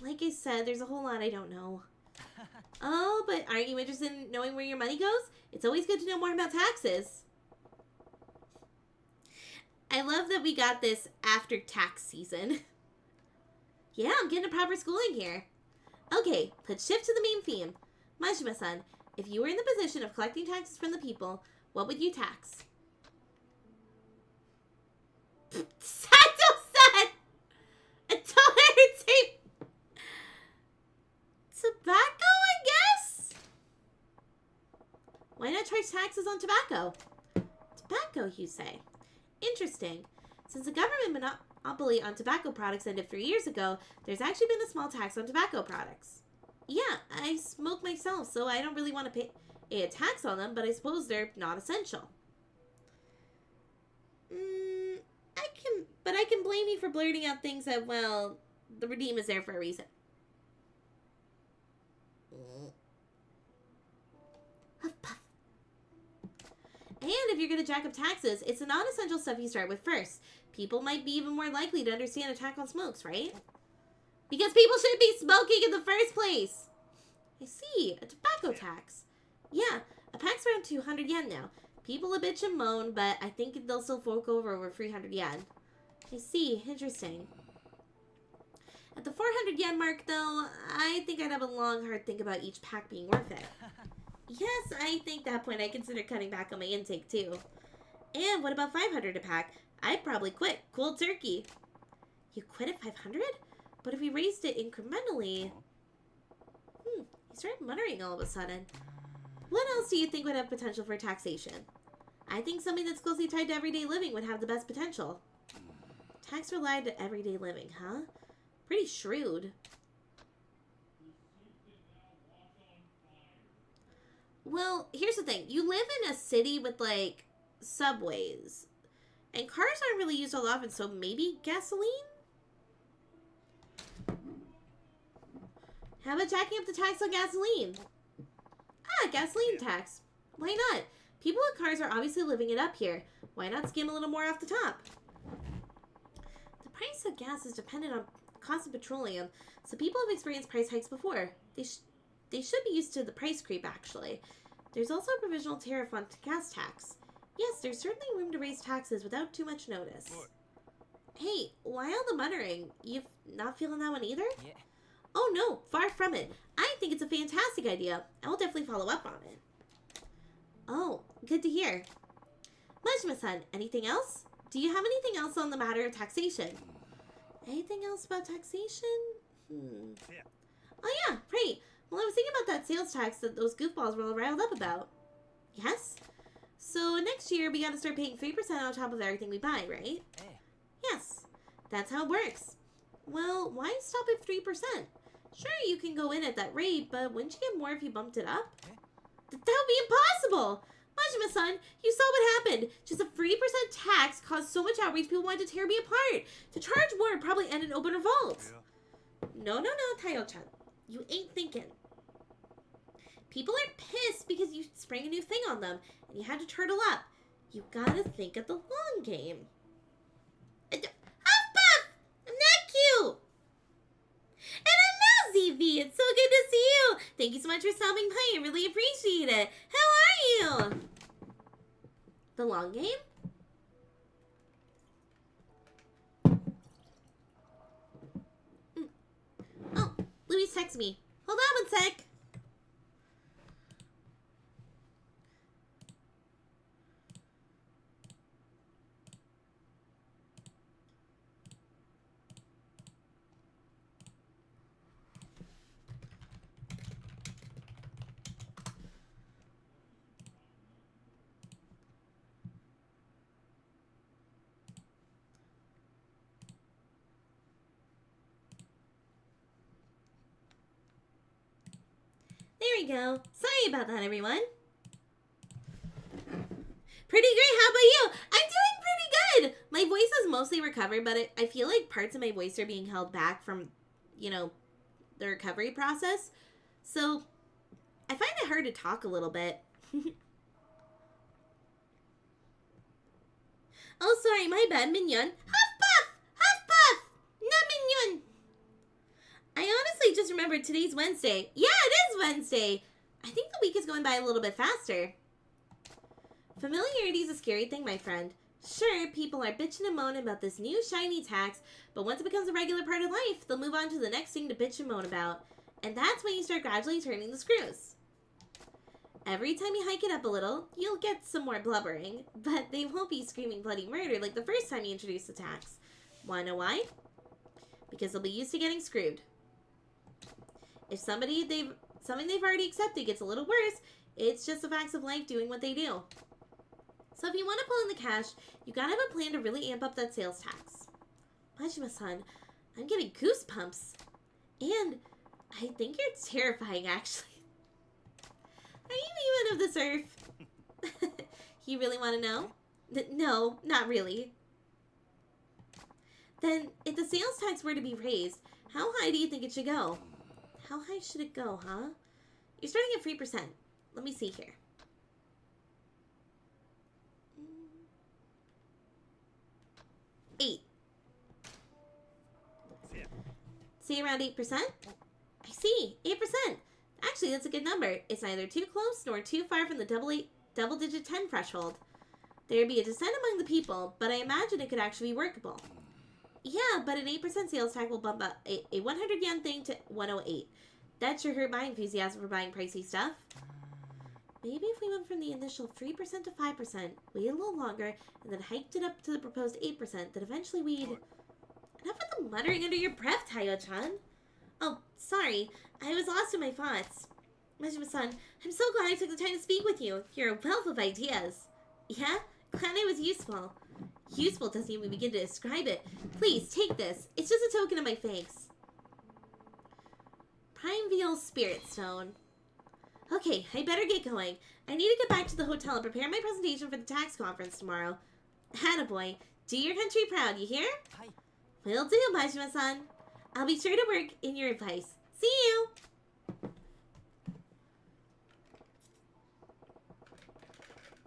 Like I said, there's a whole lot I don't know. Oh, but aren't you interested in knowing where your money goes? It's always good to know more about taxes. I love that we got this after tax season. Yeah, I'm getting a proper schooling here. Okay, let's shift to the main theme. Majima-san, if you were in the position of collecting taxes from the people, what would you tax? Sato-san! $1 tape! Tobacco, I guess? Why not charge taxes on tobacco? Tobacco, you say? Interesting. Since the government monopoly on tobacco products ended 3 years ago, there's actually been a small tax on tobacco products. Yeah, I smoke myself, so I don't really want to pay a tax on them, but I suppose they're not essential. I can blame you for blurting out things that, well, the redeem is there for a reason. And if you're going to jack up taxes, it's the non-essential stuff you start with first. People might be even more likely to understand a tax on smokes, right? Because people shouldn't be smoking in the first place. I see, a tobacco tax. Yeah, a pack's around 200 yen now. People a bitch and moan, but I think they'll still fork over 300 yen. I see, interesting. At the 400 yen mark, though, I think I'd have a long, hard think about each pack being worth it. Yes, I think at that point I consider cutting back on my intake, too. And what about 500 a pack? I'd probably quit. Cold turkey. You quit at 500? But if we raised it incrementally... He started muttering all of a sudden. What else do you think would have potential for taxation? I think something that's closely tied to everyday living would have the best potential. Tax relied to everyday living, huh? Pretty shrewd. Well, here's the thing. You live in a city with, like, subways. And cars aren't really used all often, so maybe gasoline? How about jacking up the tax on gasoline? Ah, gasoline tax. Why not? People with cars are obviously living it up here. Why not skim a little more off the top? The price of gas is dependent on cost of petroleum, so people have experienced price hikes before. They should be used to the price creep, actually. There's also a provisional tariff on gas tax. Yes, there's certainly room to raise taxes without too much notice. Hey, why all the muttering? You not feeling that one either? Yeah. Oh no, far from it. I think it's a fantastic idea. I will definitely follow up on it. Oh, good to hear. Majima-san, anything else? Do you have anything else on the matter of taxation? Anything else about taxation? Yeah. Oh yeah, right. Well, I was thinking about that sales tax that those goofballs were all riled up about. Yes? So next year, we gotta start paying 3% on top of everything we buy, right? Hey. Yes. That's how it works. Well, why stop at 3%? Sure, you can go in at that rate, but wouldn't you get more if you bumped it up? Hey. That would be impossible! Majima-san, you saw what happened. Just a 3% tax caused so much outrage people wanted to tear me apart. To charge more would probably end in open revolt. Yeah. No, Tayo-chan. You ain't thinking. People are pissed because you sprang a new thing on them, and you had to turtle up. You gotta think of the long game. Huff-Puff! I'm not cute! And I'm ZV. It's so good to see you. Thank you so much for stopping by. I really appreciate it. How are you? The long game? Oh, Louis texted me. Hold on one sec. we go. Sorry about that, everyone. Pretty great. How about you? I'm doing pretty good. My voice is mostly recovered, but I feel like parts of my voice are being held back from, you know, the recovery process. So I find it hard to talk a little bit. Oh, sorry, my bad, Mignon. Huff puff! Huff puff! Not Mignon! I honestly just remembered today's Wednesday. Yeah, it is Wednesday. I think the week is going by a little bit faster. Familiarity is a scary thing, my friend. Sure, people are bitching and moaning about this new shiny tax, but once it becomes a regular part of life, they'll move on to the next thing to bitch and moan about. And that's when you start gradually turning the screws. Every time you hike it up a little, you'll get some more blubbering, but they won't be screaming bloody murder like the first time you introduce the tax. Wanna know why? Because they'll be used to getting screwed. If something they've already accepted gets a little worse, it's just the facts of life doing what they do. So if you want to pull in the cash, you gotta have a plan to really amp up that sales tax. Majima-san, I'm getting goosebumps. And I think you're terrifying, actually. Are you even of this earth? You really want to know? No, not really. Then, if the sales tax were to be raised, how high do you think it should go? How high should it go, huh? You're starting at 3%. Let me see here. Eight. See, around 8%? I see, 8%. Actually, that's a good number. It's neither too close nor too far from the double-digit 10 threshold. There'd be a dissent among the people, but I imagine it could actually be workable. Yeah, but an 8% sales tax will bump up a 100 yen thing to 108. That sure hurt my enthusiasm for buying pricey stuff. Maybe if we went from the initial 3% to 5%, waited a little longer, and then hiked it up to the proposed 8%, that eventually we'd... Enough with the muttering under your breath, Tayo-chan. Oh, sorry. I was lost in my thoughts. Majima-san, I'm so glad I took the time to speak with you. You're a wealth of ideas. Yeah? Glad I was useful. Useful doesn't even begin to describe it. Please, take this. It's just a token of my thanks. Primeval Spirit Stone. Okay, I better get going. I need to get back to the hotel and prepare my presentation for the tax conference tomorrow. Attaboy. Do your country proud, you hear? Hi. Will do, Majima-san. I'll be sure to work in your advice. See you!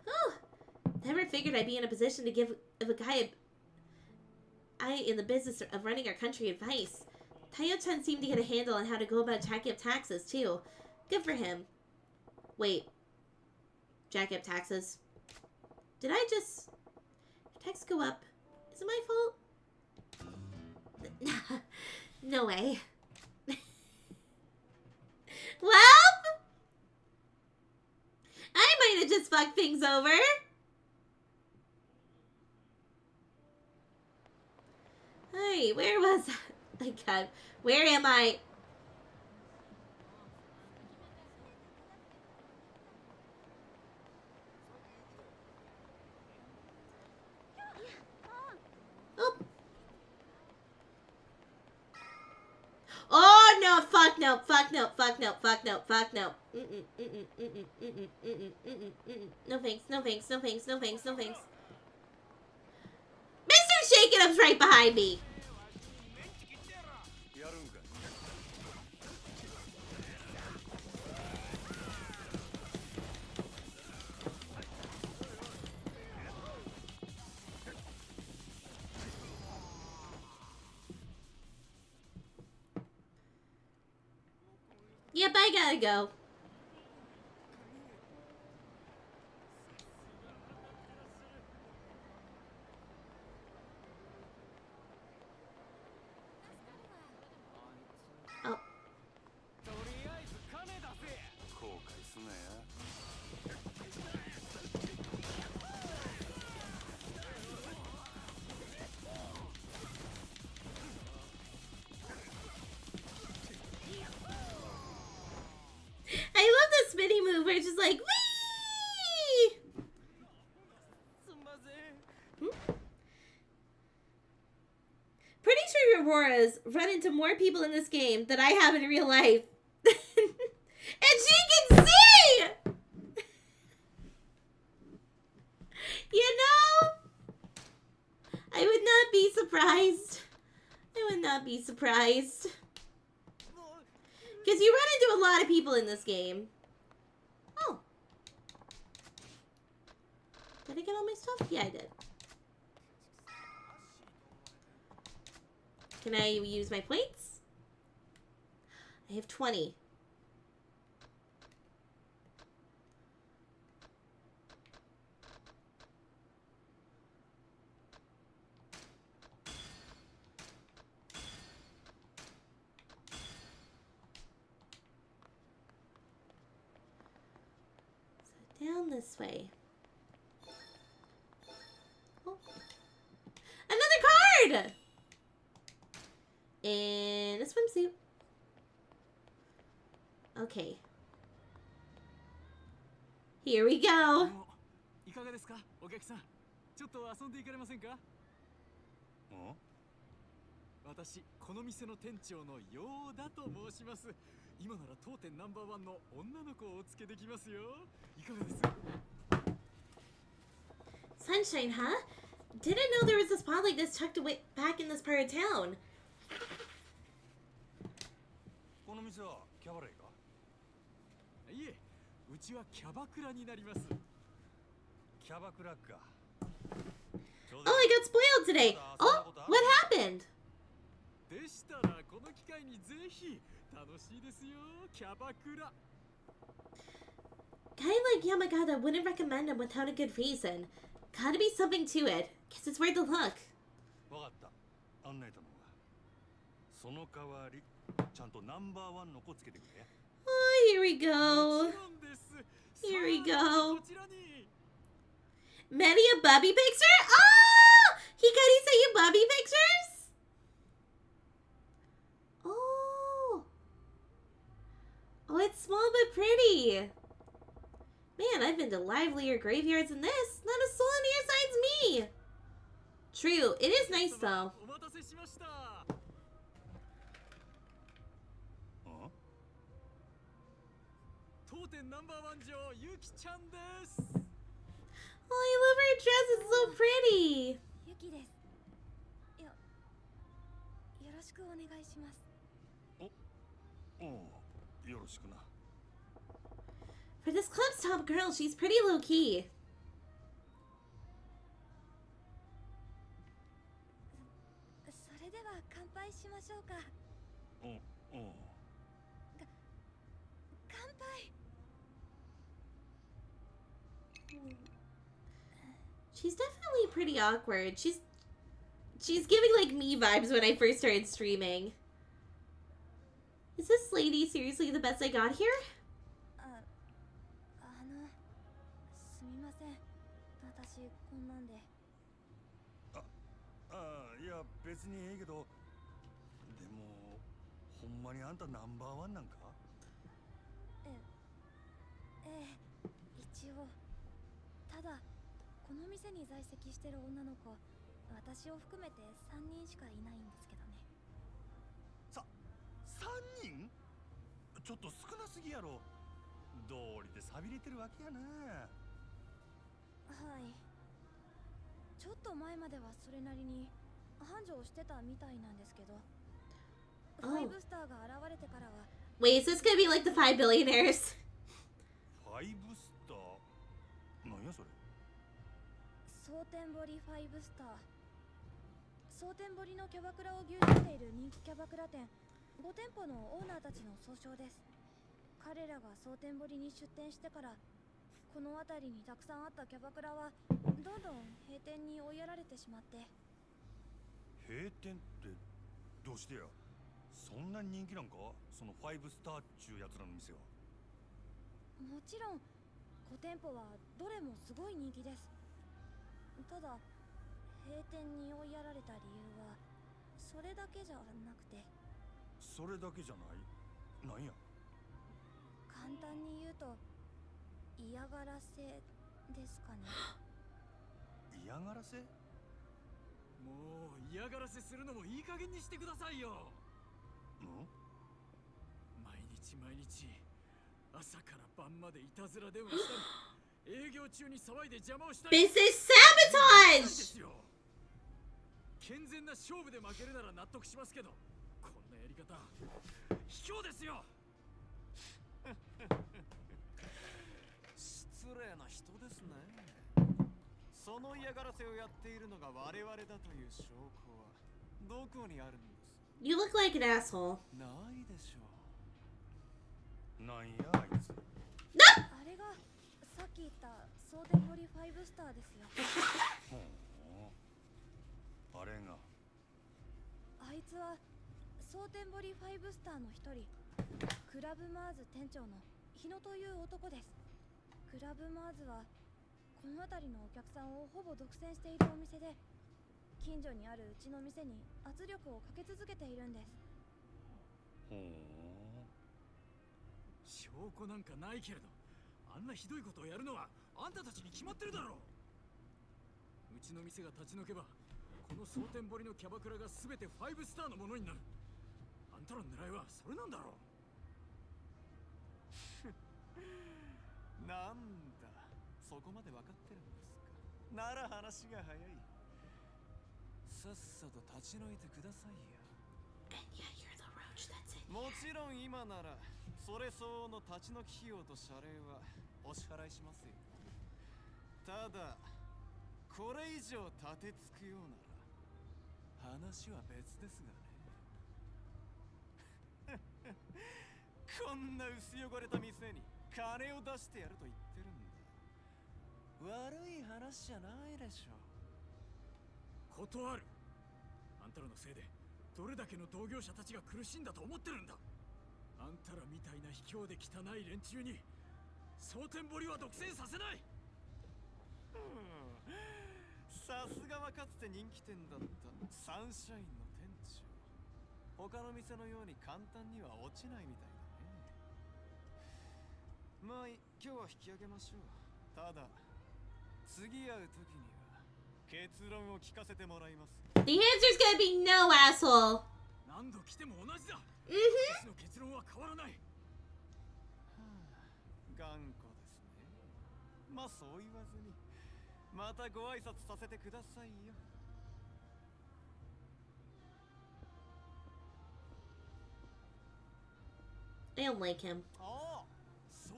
Oh, never figured I'd be in a position to give a guy in the business of running our country advice. Tayo-chan seemed to get a handle on how to go about jacking up taxes, too. Good for him. Wait. Jack up taxes. Did I just... Tax go up? Is it my fault? No way. Well, I might have just fucked things over. Hey, where was I? My God, where am I? Oh. Oh no! Fuck no! Fuck no! Fuck no! Fuck no! Fuck no! No thanks! No thanks! No thanks! No thanks! No thanks! Mr. Shake It Up's right behind me. Yep, I gotta go. Oh. I love the spinny move where it's just like, whee! Pretty sure Auroras run into more people in this game than I have in real life. And And she can see! You know, I would not be surprised. I would not be surprised. Because you run into a lot of people in this game. Oh. Did I get all my stuff? Yeah, I did. Can I use my points? I have 20. So down this way. Oh. Another card! And a swimsuit. Okay. Here we go. いかがですか、お客さん。ちょっと遊んでいかれませんか？私、この店の店長のヨーダと申します。今なら当店ナンバーワンの女の子をお付けできますよ。いかがです？ Sunshine, huh? Didn't know there was a spot like this tucked away back in this part of town. この店はキャバレーか？いえ、うちはキャバクラになります。キャバクラか。Oh, I got spoiled today. Oh, what happened? でしたらこの機会にぜひ楽しいですよ、キャバクラ。 Guy like Yamagata wouldn't recommend him without a good reason. Gotta be something to it. Guess it's worth a look. わかった。案内頼むわ。その代わりちゃんとナンバーワンの子つけてくれ。Oh, here we も go. ちろんです。 Here we さあ go. こちらに。 Many a Bubby picture? Oh! Hikari sent you Bubby pictures? Oh. Oh, it's small but pretty. Man, I've been to livelier graveyards than this. Not a soul on here besides me. True, it is nice though. お待たせしました。当店ナンバーワン女ゆきちゃんです。 Oh, I love her dress. It's so pretty. ゆきです。よろしくお願いします。よろしくな。For this club's top girl, she's pretty low-key. それでは乾杯しましょうか。乾杯。 She's definitely pretty awkward. She's giving like me vibes when I first started streaming. Is this lady seriously the best I got here? すみません。私こんなんで。いや別にええけど、でもほんまにあんたナンバーワンなんか？一応。ただこの店に在籍してる女の子、私を含めて3人しかいないんですけどね。3人？ちょっと少なすぎやろ。道理で寂れてるわけやな。はい。ちょっと前まではそれなりに繁盛してたみたいなんですけど、ファイブスターが現れてからは。 Wait, is this gonna be like the 5 billionaires? ファイブスター？なんやそれ？蒼天堀ファイブスター。蒼天堀のキャバクラを牛耳っている人気キャバクラ店5店舗のオーナーたちの総称です。彼らが蒼天堀に出店してから、この辺りにたくさんあったキャバクラはどんどん閉店に追いやられてしまって。閉店ってどうしてや？そんなに人気なんか？そのファイブスターっちゅうやつらの店は。もちろん5店舗はどれもすごい人気です。ただ閉店に追いやられた理由はそれだけじゃなくて。それだけじゃない？なんや？簡単に言うと嫌がらせですかね。嫌がらせ？もう嫌がらせするのもいい加減にしてくださいよ。毎日朝から晩までいたずら電話したり営業中に騒いで邪魔をしたり This is ないで sabotage! すよ。健全な勝負で負けるなら納得しますけど、こんなやり方卑怯ですよ。失礼な人ですね。その嫌がらせをやっているのが我々だという証拠はどこにあるんです？ You look like an asshole. ないでしょう。なんやあいつ。あれがさっき言った蒼天堀5スターですよ。ほう。あれが。あいつは蒼天堀5スターの一人、クラブマーズ店長の日野という男です。クラブマーズはこの辺りのお客さんをほぼ独占しているお店で、近所にあるうちの店に圧力をかけ続けているんです。ほう。証拠なんかないけれど、あんなひどいことをやるのはあんたたちに決まってるだろう。うちの店が立ち退けば、この蒼天堀のキャバクラが全て5スターのものになる。あんたらの狙いはそれなんだろう。なんだ、そこまで分かってるんですか。なら話が早い。さっさと立ち退いてくださいよ。 And yeah, you're the roach that's in. もちろん今ならそれ相応の立ち退き費用と謝礼はお支払いしますよ。ただこれ以上立てつくようなら話は別ですがね。こんな薄汚れた店に金を出してやると言ってるんだ。悪い話じゃないでしょ。断る。あんたらのせいでどれだけの同業者たちが苦しんだと思ってるんだ。あんたらみたいな卑怯で汚い連中に蒼天堀は独占させない。さすがはかつて人気店だったサンシャインの店長。他の店のように簡単には落ちないみたいだね。まあ今日は引き上げましょう。ただ次会う時には結論を聞かせてもらいます。 The answer's gonna be no, asshole. 何度来ても同じだ。 Mm-hmm. 私の結論は変わらない。頑固ですね。まあそう言わずにまたご挨拶させてくださいよ。I don't like him. ああ、そう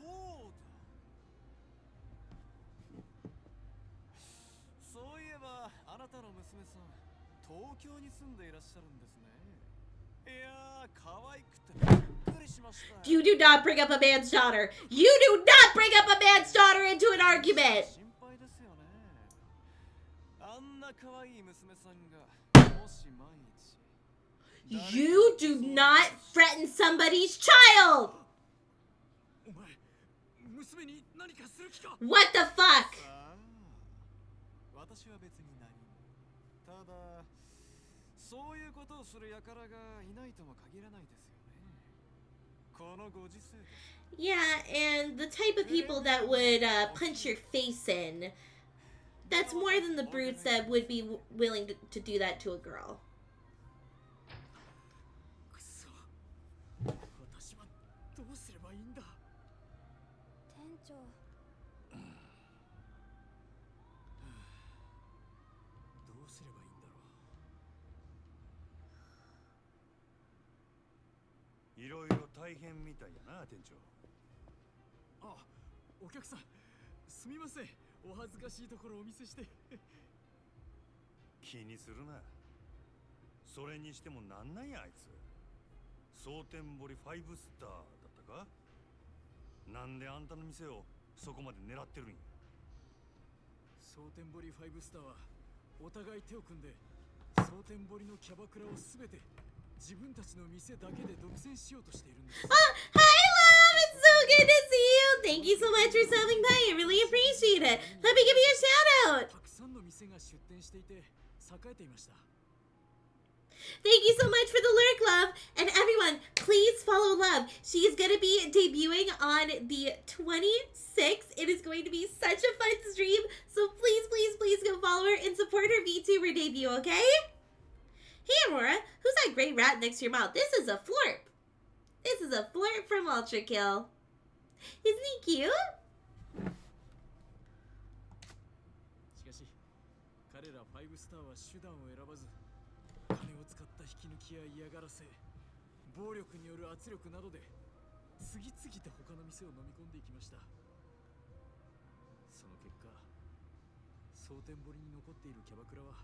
だ。そういえばあなたの娘さん東京に住んでいらっしゃるんですね。いやー可愛くてびっくりしました。 You do not bring up a man's daughter. You do not bring up a man's daughter into an argument. 心配ですよね。あんな可愛い娘さんがもし万一 You do not threaten somebody's child. お前、娘に何かする気か。 What the fuck? さあ、私は別に何も。ただそういうことをする輩がいないとも限らないですよね。このご時世です。 Yeah, and the type of people that would punch your face in. That's more than the brutes that would be willing to do that to a girl. くそ、私はどうすればいいんだ。店長、どうすればいいんだろう。いろいろ大変みたいやな、店長。あ、お客さん、すみません。お恥ずかしいところをお見せして。気にするな。それにしてもなんなんやあいつ。蒼天堀5スターだったか。なんであんたの店をそこまで狙ってるんや。蒼天堀5スターはお互い手を組んで蒼天堀のキャバクラをすべて自分たちの店だけで独占しようとしているんです。 Oh, hi, love! It's so good to see you! Thank you so much for stopping by. I really appreciate it. Let me give you a shout out. たくさんの店が出店していて栄えていました。 Thank you so much for the lurk, love. And everyone, please follow Love. She is going to be debuting on the 26th. It is going to be such a fun stream. So please, please, please go follow her and support her VTuber debut, okay? Hey, Aurora, who's that gray rat next to your mouth? This is a flirt. This is a flirt from Ultra Kill. Isn't he cute? しかし彼ら5スターは手段を選ばず金を使った引き抜きや嫌がらせ暴力による圧力などで次々と他の店を飲み込んでいきました。その結果蒼天堀に残っているキャバクラは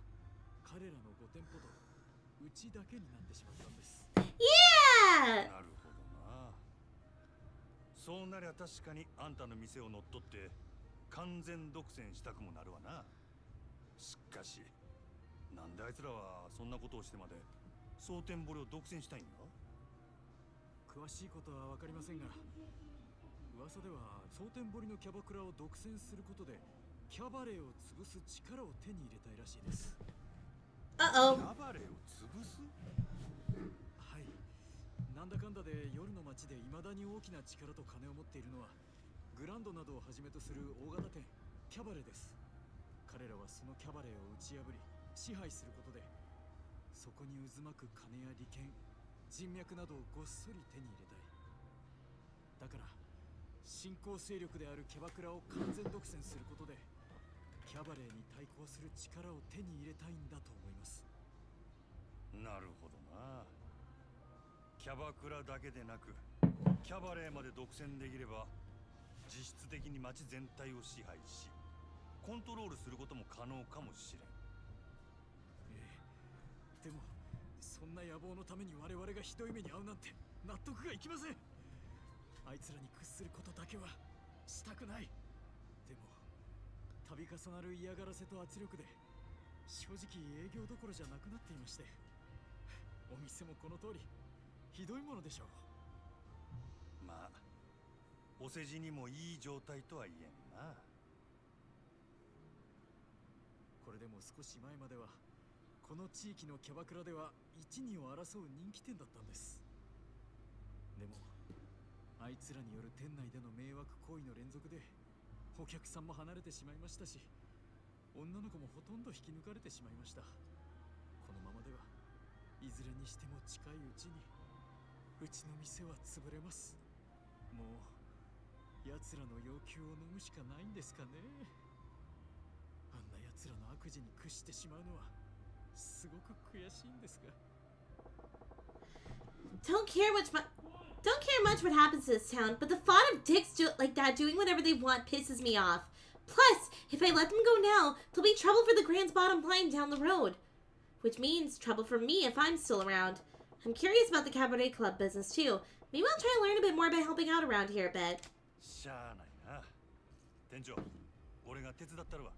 彼らの5店舗とうちだけになってしまったんです。 Yeah! なるほどな。そうなりゃ確かにあんたの店を乗っ取って完全独占したくもなるわな。しかしなんであいつらはそんなことをしてまで蒼天堀を独占したいんだ？詳しいことは分かりませんが噂では蒼天堀のキャバクラを独占することでキャバレーを潰す力を手に入れたいらしいです。 Uh-oh. キャバレーを潰す？はい。なんだかんだで夜の街で未だに大きな力と金を持っているのはグランドなどをはじめとする大型店キャバレーです。彼らはそのキャバレーを打ち破り支配することでそこに渦巻く金や利権人脈などをごっそり手に入れたい。だから新興勢力であるキャバクラを完全独占することでキャバレーに対抗する力を手に入れたいんだと思います。なるほどな。キャバクラだけでなくキャバレーまで独占できれば実質的に街全体を支配しコントロールすることも可能かもしれん。でもそんな野望のために我々がひどい目に遭うなんて納得がいきません。あいつらに屈することだけはしたくない。でも度重なる嫌がらせと圧力で正直営業どころじゃなくなっていましてお店もこの通りひどいものでしょう。まあお世辞にもいい状態とは言えんな。これでも少し前まではこの地域のキャバクラでは一二を争う人気店だったんです。でもあいつらによる店内での迷惑行為の連続でお客さんも離れてしまいましたし女の子もほとんど引き抜かれてしまいました。このままではいずれにしても近いうちにうちの店は潰れます。もう奴らの要求を飲むしかないんですかね。あんな奴らの悪事に屈してしまうのはすごく悔しいんですが。 Don't care much what happens to this town, but the thought of dicks like that doing whatever they want pisses me off. Plus, if I let them go now, there'll be trouble for the Grand's bottom line down the road. Which means trouble for me if I'm still around. I'm curious about the Cabaret Club business too. Maybe I'll try to learn a bit more about helping out around here a bit. しゃあないな。店長、俺が手伝ったるわ。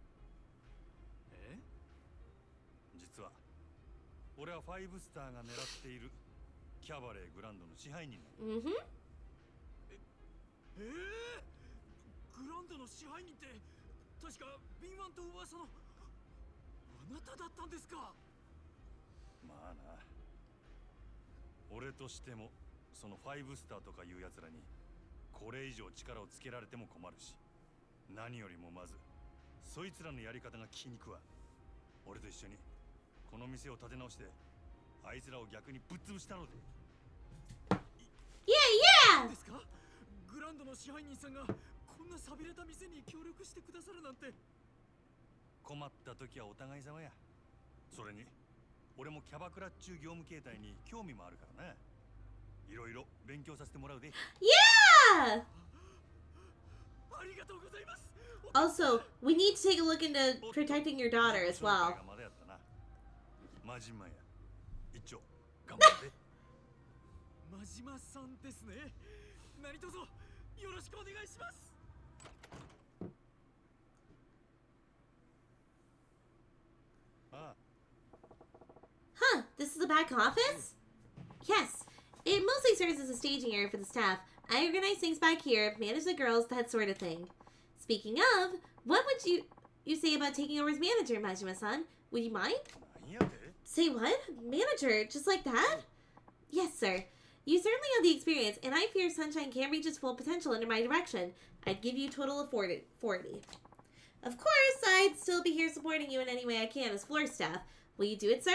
実は俺は5スターが狙っているキャバレーグランドの支配人だ。Mm-hmm. グランドの支配人って確か敏腕と噂のあなただったんですか。まあな。俺としてもその5スターとかいうやつらにこれ以上力をつけられても困るし、何よりもまずそいつらのやり方が気に食わん。俺と一緒にこの店を立て直してあいつらを逆にぶっ潰したので。Yeah, ですか。グランドの支配人さんがこんな寂れた店に協力してくださるなんて。困った時はお互い様や。それに俺もキャバクラっちゅう業務形態に興味もあるからな。いろいろ勉強させてもらうで。yeah! ありがとうございます。 Also, we need to take a look into protecting your daughter as well. まだやったな。マジマや。一丁頑張って。真島さんですね。何卒よろしくお願いします。ああ。 Huh, this is the back office? Yes, it mostly serves as a staging area for the staff. I organize things back here, manage the girls, that sort of thing. Speaking of, what would you say about taking over as manager, Majima-san? Would you mind? なんやで。 Say what? Manager? Just like that? Yes, sir. You certainly have the experience, and I fear Sunshine can't reach its full potential under my direction. I'd give you a total of 40. Of course, I'd still be here supporting you in any way I can as floor staff. Will you do it, sir?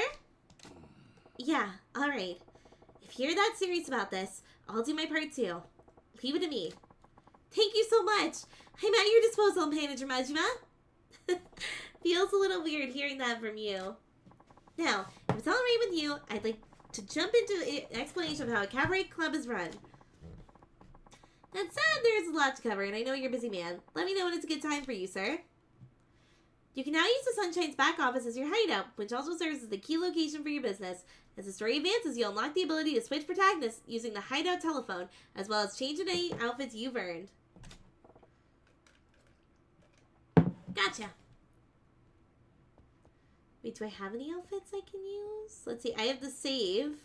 Yeah, alright. If you're that serious about this, I'll do my part too. Leave it to me. Thank you so much. I'm at your disposal, Manager Majima. Feels a little weird hearing that from you. Now, if it's alright with you, I'd like to jump into an explanation of how a cabaret club is run. That said, there's a lot to cover, and I know you're a busy man. Let me know when it's a good time for you, sir. You can now use the Sunshine's back office as your hideout, which also serves as the key location for your business. As the story advances, you'll unlock the ability to switch protagonists using the hideout telephone, as well as change any outfits you've earned. Gotcha. Wait, do I have any outfits I can use? Let's see, I have the save.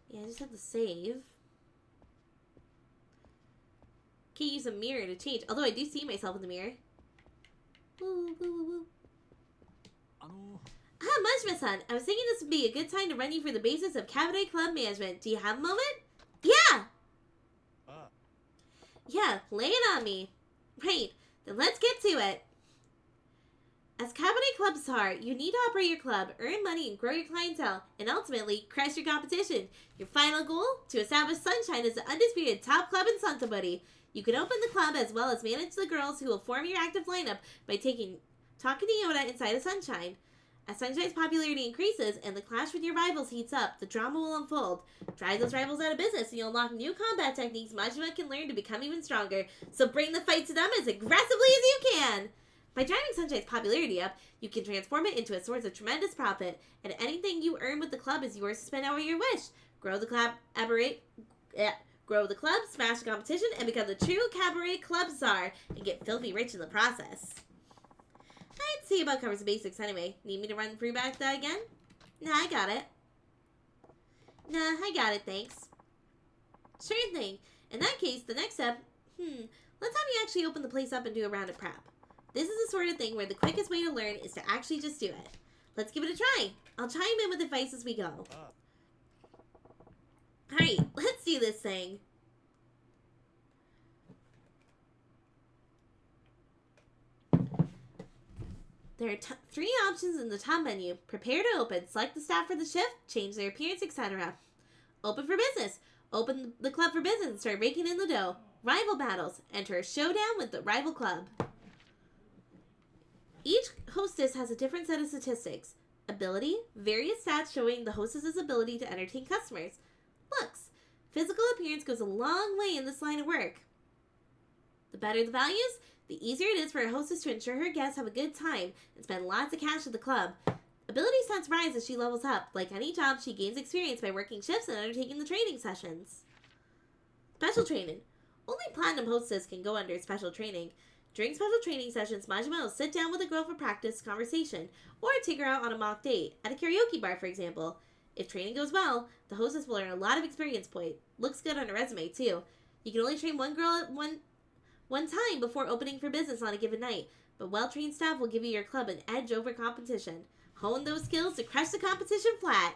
Yeah, I just have the save. Can't use a mirror to change, although I do see myself in the mirror. Woo, woo, woo, woo. Majima-san, I was thinking this would be a good time to run you through the basics of Cabaret Club management. Do you have a moment? Yeah! Yeah, lay it on me. Right, then let's get to it. As Cabaret Club Czar, you need to operate your club, earn money, and grow your clientele, and ultimately, crush your competition. Your final goal? To establish Sunshine as the undisputed top club in Santa Buddy. You can open the club as well as manage the girls who will form your active lineup by talking to Yoda inside of Sunshine. As Sunshine's popularity increases and the clash with your rivals heats up, the drama will unfold. Drive those rivals out of business and you'll unlock new combat techniques Majima can learn to become even stronger. So bring the fight to them as aggressively as you can! By driving Sunshine's popularity up, you can transform it into a source of tremendous profit, and anything you earn with the club is yours to spend however you wish. Grow the club, smash the competition, and become the true Cabaret Club Czar, and get filthy rich in the process. I'd say about covers the basics anyway. Need me to run through back that again? Nah, I got it. Thanks. Sure thing. In that case, the next step, let's have you actually open the place up and do a round of prep. This is the sort of thing where the quickest way to learn is to actually just do it. Let's give it a try. I'll chime in with advice as we go. Alright, let's do this thing. There are 3 options in the top menu. Prepare to open. Select the staff for the shift, change their appearance, etc. Open for business. Open the club for business and start raking in the dough. Rival battles. Enter a showdown with the rival club. Each hostess has a different set of statistics. Ability, various stats showing the hostess's ability to entertain customers. Looks, physical appearance goes a long way in this line of work. The better the values, the easier it is for a hostess to ensure her guests have a good time and spend lots of cash at the club. Ability stats rise as she levels up. Like any job, she gains experience by working shifts and undertaking the training sessions. Special training. Only platinum hostess can go under special training. During special training sessions, Majima will sit down with a girl for practice conversation, or take her out on a mock date, at a karaoke bar for example. If training goes well, the hostess will earn a lot of experience point. Looks good on a resume too. You can only train one girl at one time before opening for business on a given night, but well-trained staff will give you your club an edge over competition. Hone those skills to crush the competition flat.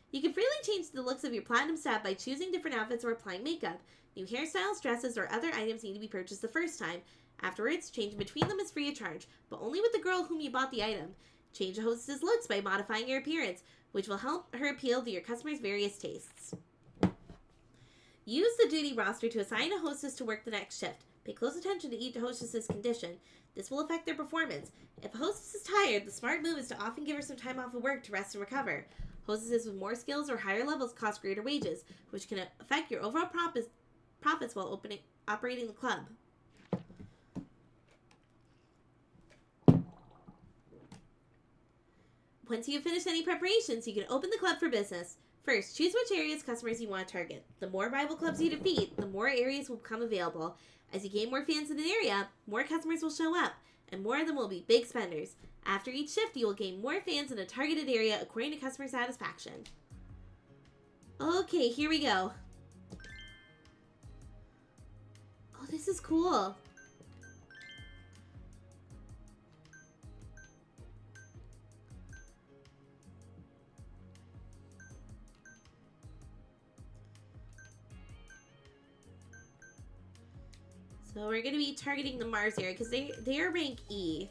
You can freely change the looks of your platinum staff by choosing different outfits or applying makeup. New hairstyles, dresses, or other items need to be purchased the first time. Afterwards, changing between them is free of charge, but only with the girl whom you bought the item. Change a hostess' looks by modifying your appearance, which will help her appeal to your customers' various tastes. Use the duty roster to assign a hostess to work the next shift. Pay close attention to each hostess' condition. This will affect their performance. If a hostess is tired, the smart move is to often give her some time off of work to rest and recover. Hostesses with more skills or higher levels cost greater wages, which can affect your overall profits while operating the club. Once you have finished any preparations, you can open the club for business. First, choose which areas customers you want to target. The more rival clubs you defeat, the more areas will become available. As you gain more fans in an area, more customers will show up, and more of them will be big spenders. After each shift, you will gain more fans in a targeted area according to customer satisfaction. Okay, here we go. Oh, this is cool. So we're going to be targeting the Mars area because they are rank E.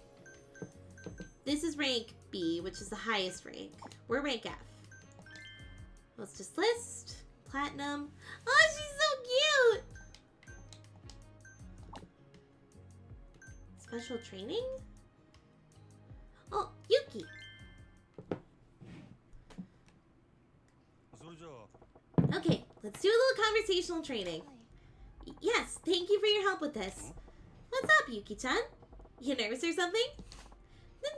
This is rank B, which is the highest rank. We're rank F. Let's just list. Platinum. Oh, she's so cute! Special training? Oh, Yuki. それじゃあ Okay, let's do a little conversational training. はい Yes, thank you for your help with this. What's up, Yuki-chan? You nervous or something?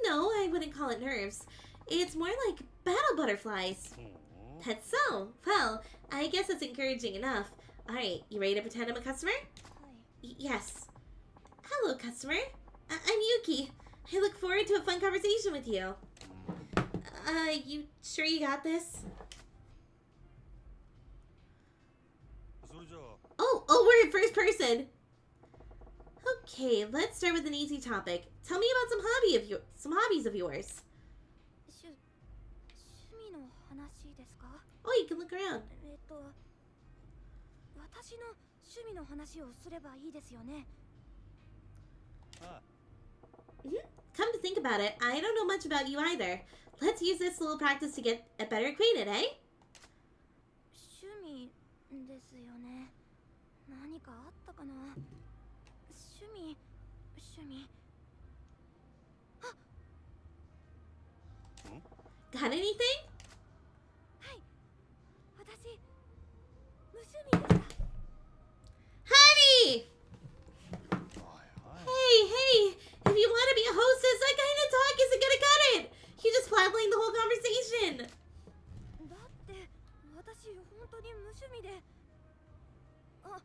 No, I wouldn't call it nerves. It's more like battle butterflies. ほう That's so. Well, I guess it's encouraging enough. Alright, you ready to pretend I'm a customer? はい Yes. Hello, customer. I'm Yuki. I look forward to a fun conversation with you. You sure you got this? それじゃあ Oh, we're in first person. Okay, let's start with an easy topic. Tell me about some hobbies of yours. 趣味の話ですか？ Oh, you can look around. 私の趣味の話をすればいいですよね。 あ Come to think about it, I don't know much about you either. Let's use this little practice to get better acquainted, eh? 趣味ですよね。何かあったかな？趣味。 Got anything? はい。私無趣味でした。 Honey! はいはい Hey, if you want to be a hostess, that kind of talk isn't gonna cut it. You just flatline the whole conversation. だって私本当に無趣味で。あ、趣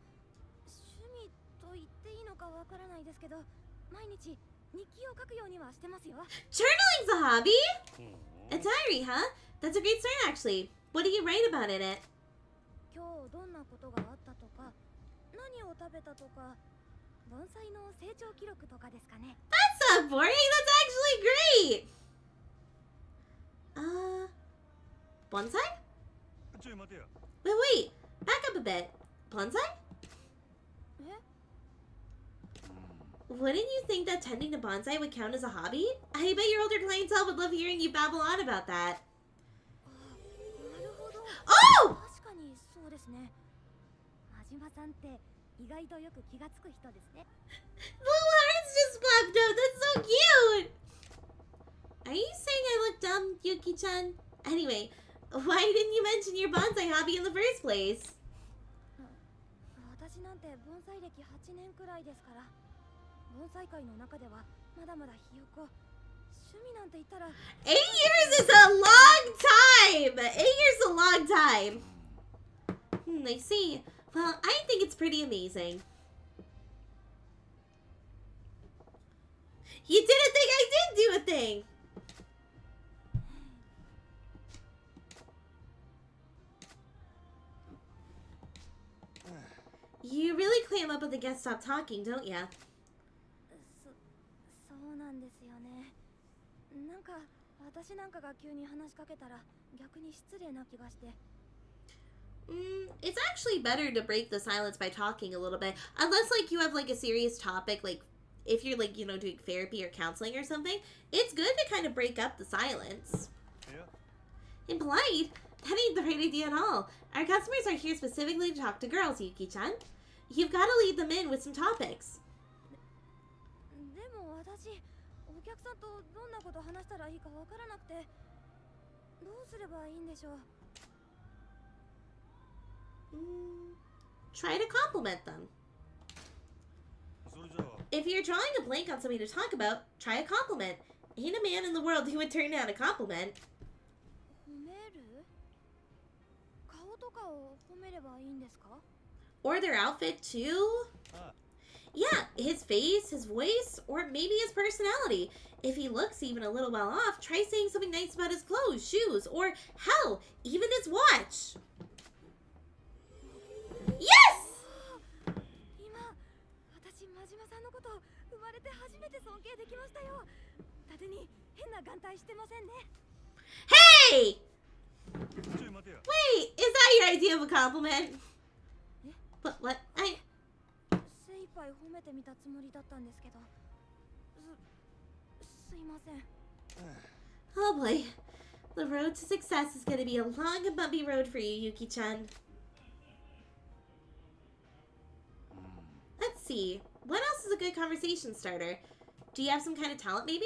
味と言っていいのかわからないですけど、毎日日記を書くようにはしてますよ。 Journaling's a hobby? ほう A diary, huh? That's a great start, actually. What do you write about in it? 今日どんなことがあったとか、何を食べたとか、盆栽の成長記録とかですかね。 That's not boring. That's actually great. Bonsai? ちょい待てや Wait. Back up a bit. Bonsai? え？ Wouldn't you think that tending to bonsai would count as a hobby? I bet your older clientele would love hearing you babble on about that. なるほど。 Oh! 確かにそうですね。真島さんって意外とよく気がつく人ですね。 Little hearts just popped up. That's so cute. Are you saying I look dumb, Yuki-chan? Anyway, why didn't you mention your bonsai hobby in the first place? 私なんて盆栽歴8年くらいですから、盆栽界の中ではまだまだひよこ。趣味なんて言ったら 8 years is a long time! 8 years is a long time. I see. Well, I think it's pretty amazing. You didn't think I did do a thing! You really clam up when the guests stop talking, don't ya? そうなんですよね。なんか私なんかが急に話しかけたら逆に失礼な気がして。 It's actually better to break the silence by talking a little bit. Unless, like, you have, like, a serious topic, like, if you're, like, doing therapy or counseling or something, it's good to kind of break up the silence. いや Impolite? That ain't the right idea at all. Our customers are here specifically to talk to girls, Yuki-chan. You've got to lead them in with some topics. でも私、お客さんとどんなこと話したらいいかわからなくて、どうすればいいんでしょう。 Try to compliment them. それじゃあ If you're drawing a blank on something to talk about, try a compliment. Ain't a man in the world who would turn down a compliment. 褒める？顔とかを褒めればいいんですか？ Or their outfit, too? あ Yeah, his face, his voice, or maybe his personality. If he looks even a little well off, try saying something nice about his clothes, shoes, or hell, even his watch. Yes! 今、私真島さんのこと生まれて初めて尊敬できましたよ。伊達に変な眼帯してませんね。 Hey! ちょい待てや Wait, is that your idea of a compliment? What? 精一杯褒めてみたつもりだったんですけど、すいません。 Oh boy. The road to success is going to be a long and bumpy road for you, Yuki-chan. Let's see. What else is a good conversation starter? Do you have some kind of talent, maybe?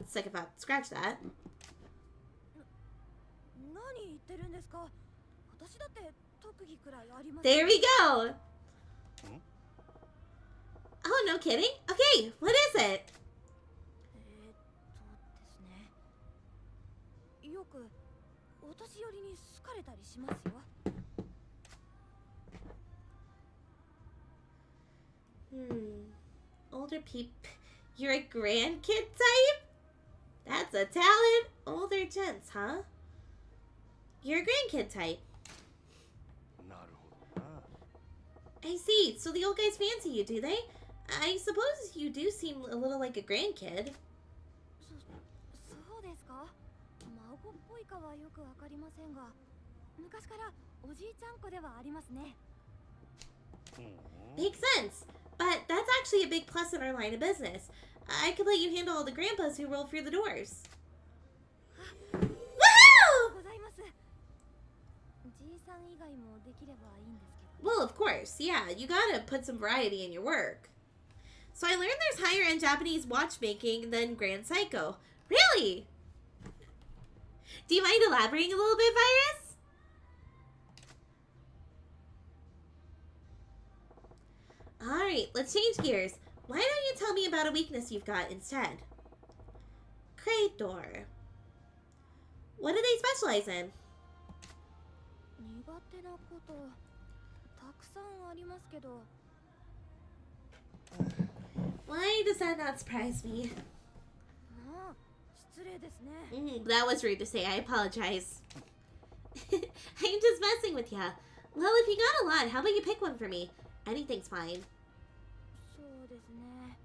Second thought. Scratch that. 何言ってるんですか？私だって特技くらいあります。 There we go! Oh, no kidding? Okay, what is it? ですね。よくお年寄りに好かれたりしますよ。Older peep. You're a grandkid type? That's a talent. Older gents, huh? You're a grandkid type. なるほどな。 I see. So the old guys fancy you, do they? I suppose you do seem a little like a grandkid. そうですか？孫っぽいかはよくわかりませんが、昔からおじいちゃん子ではありますね。Makes sense. But that's actually a big plus in our line of business. I could let you handle all the grandpas who roll through the doors. Woohoo! ございます。じいさん以外もできればいいんですけど。 Well, of course. Yeah, you gotta put some variety in your work. So I learned there's higher-end Japanese watchmaking than Grand Seiko. Really? Do you mind elaborating a little bit, Virus? Alright, let's change gears. Why don't you tell me about a weakness you've got instead? Krator. What do they specialize in? 苦手なことたくさんありますけど。 Why does that not surprise me? まあ、失礼ですね。That was rude to say. I apologize. I'm just messing with ya. Well, if you got a lot, how about you pick one for me? Anything's fine. そうですね。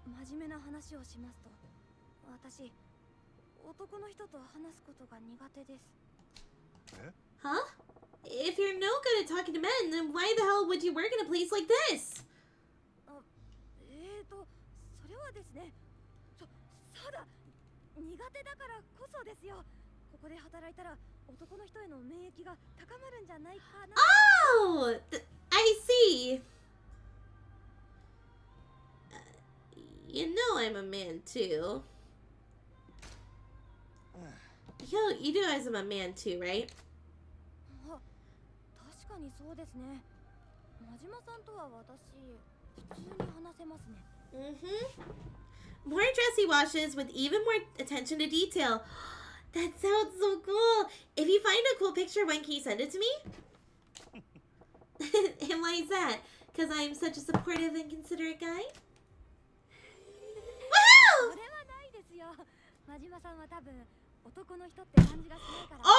真面目な話をしますと、私、男の人と話すことが苦手です。Huh? If you're no good at talking to men, then why the hell would you work in a place like this? それはですね。そうだ。苦手だからこそですよ。ここで働いたら男の人への免疫が高まるんじゃないかな。Oh! I see. You know I'm a man too. You do as I'm a man too, right? あ、確かにそうですね。真島さんとは私、普通に話せますね。More dressy washes with even more attention to detail. That sounds so cool. If you find a cool picture, when can you send it to me? And why is that? Because I'm such a supportive and considerate guy? Woohoo! それはないですよ。真島さんは多分男の人って感じがしないから。Oh!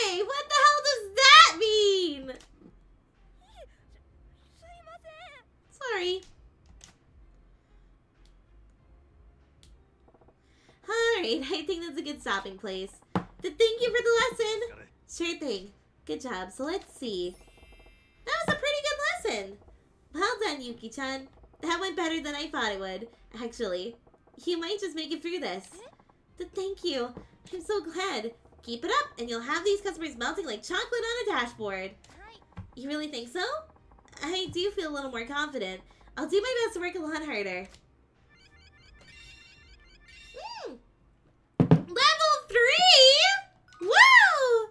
Hey, what the hell does that mean? すいません。 Sorry. Alright, I think that's a good stopping place. But thank you for the lesson. Sure thing. Good job. So let's see. That was a pretty good lesson. Well done, Yuki-chan. That went better than I thought it would, actually. You might just make it through this. But thank you. I'm so glad. Keep it up, and you'll have these customers melting like chocolate on a dashboard. You really think so? I do feel a little more confident. I'll do my best to work a lot harder. Level 3? Woo!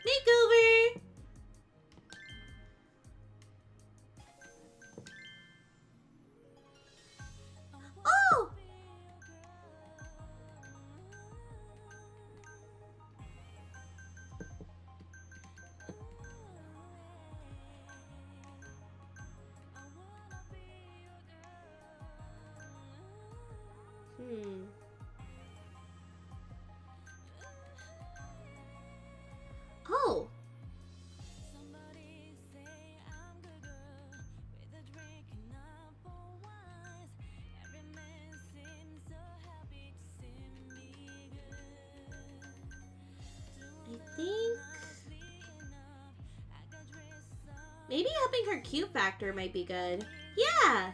Makeover! Oh! Oh. I think maybe upping her cute factor might be good. Yeah.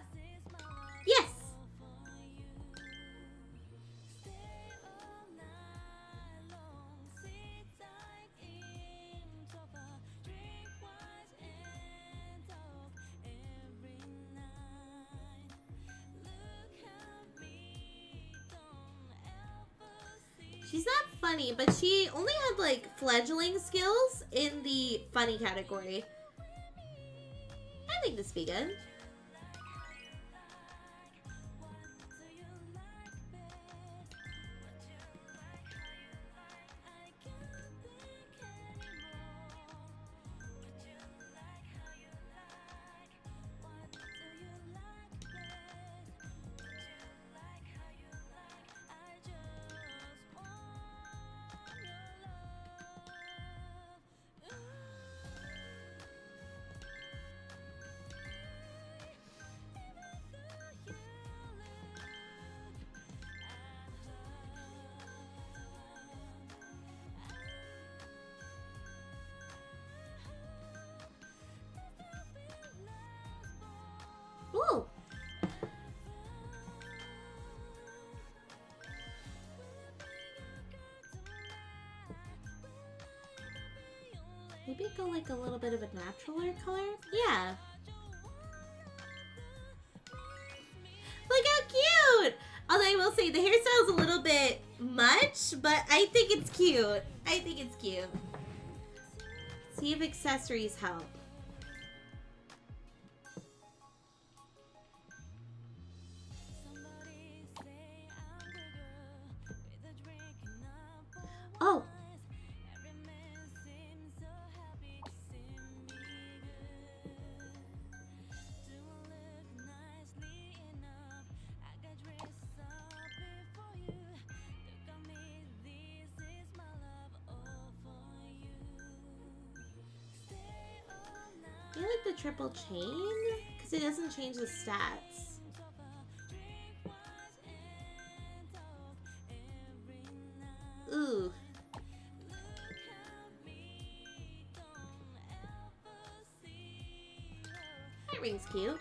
She's not funny, but she only had like fledgling skills in the funny category. I think this would be good. Ooh. Maybe go like a little bit of a naturaler color? Yeah. Look how cute! Although I will say the hairstyle's a little bit much, but I think it's cute. I think it's cute. See if accessories help. Oh. I like the triple chain because it doesn't change the stats. Ooh. That ring's cute.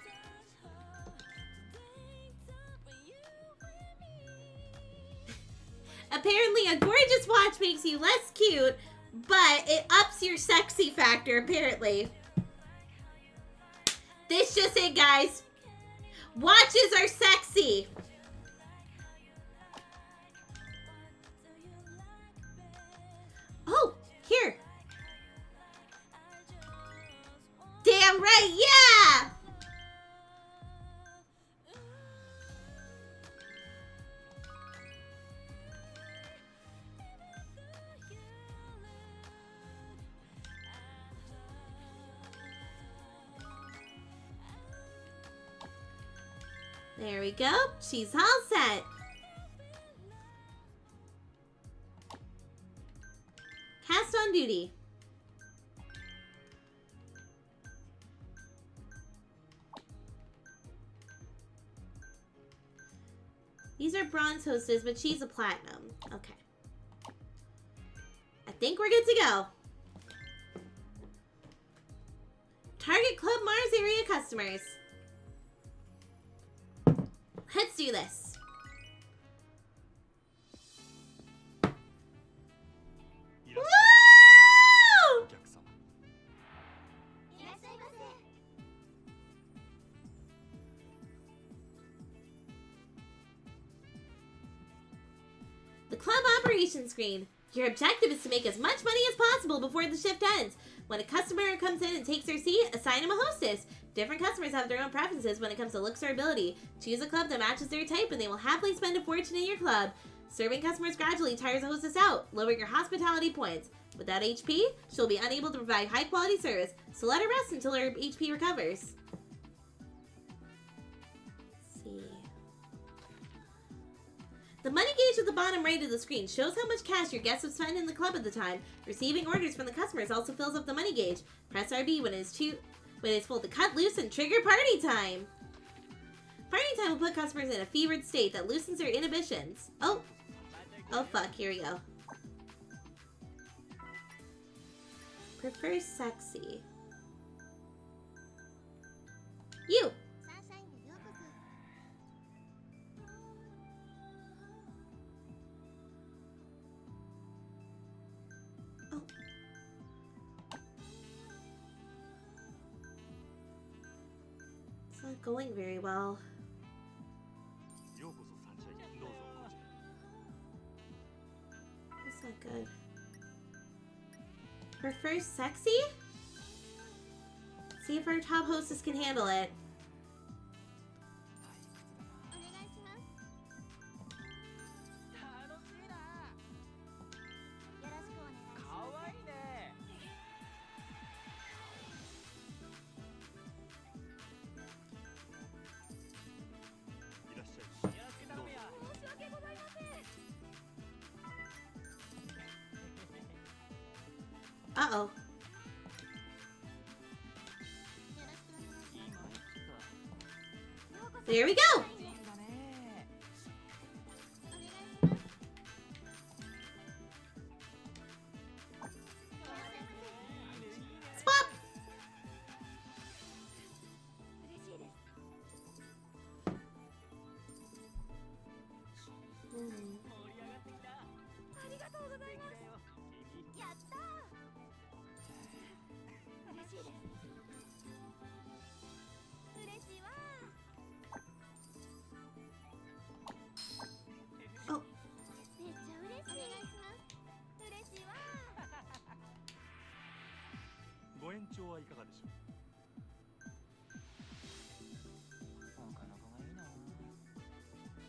Apparently a gorgeous watch makes you less cute, but it ups your sexy factor, apparently. This just it, guys. Watches are sexy. Oh, here. Damn right, yeah! There we go. She's all set. Cast on duty. These are bronze hostess, but she's a platinum. Okay. I think we're good to go. Target Club Mars area customers. Let's do this. Woo! The club operations screen. Your objective is to make as much money as possible before the shift ends. When a customer comes in and takes their seat, assign them a hostess. Different customers have their own preferences when it comes to looks or ability. Choose a club that matches their type and they will happily spend a fortune in your club. Serving customers gradually tires the hostess out, lowering your hospitality points. Without HP, she'll be unable to provide high quality service, so let her rest until her HP recovers. Let's see. The money gauge at the bottom right of the screen shows how much cash your guests have spent in the club at the time. Receiving orders from the customers also fills up the money gauge. Press RB when it's full to cut loose and trigger party time. Party time will put customers in a fevered state that loosens their inhibitions. Oh fuck, here we go. Prefer sexy. You! Oh. It's not going very well. Good. Her first sexy? See if our top hostess can handle it. お願いします。楽しいな。よろしくお願いします。かわいいね。いらっしゃい。よろしく頼むよ。申し訳ございません。 Uh-oh. よろしくお願いします。 There we go! いいんだね。お願いします。 Swap! 嬉しいです。 盛り上がってきた。ありがとうございます。よ。君。やったー。嬉しいです。嬉しいわー。 Oh. めっちゃ嬉しい。お願いします。嬉しいわー。ご延長はいかがでしょう。なかなかがいいな。退屈。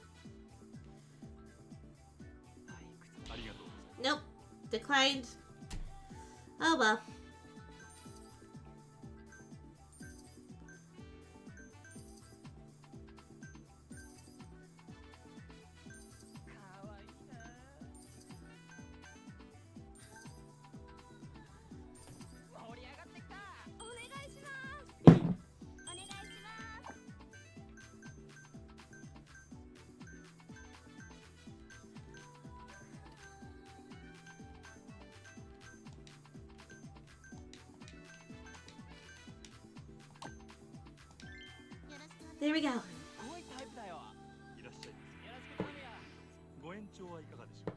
ありがとうございます。 Nope. Declined. Oh well. かわいいな。盛り上がってきた。お願いします。お願いします。 There we go. すごいタイプだよ。いらっしゃい。よろしく頼むよ。ご延長はいかがでしょう。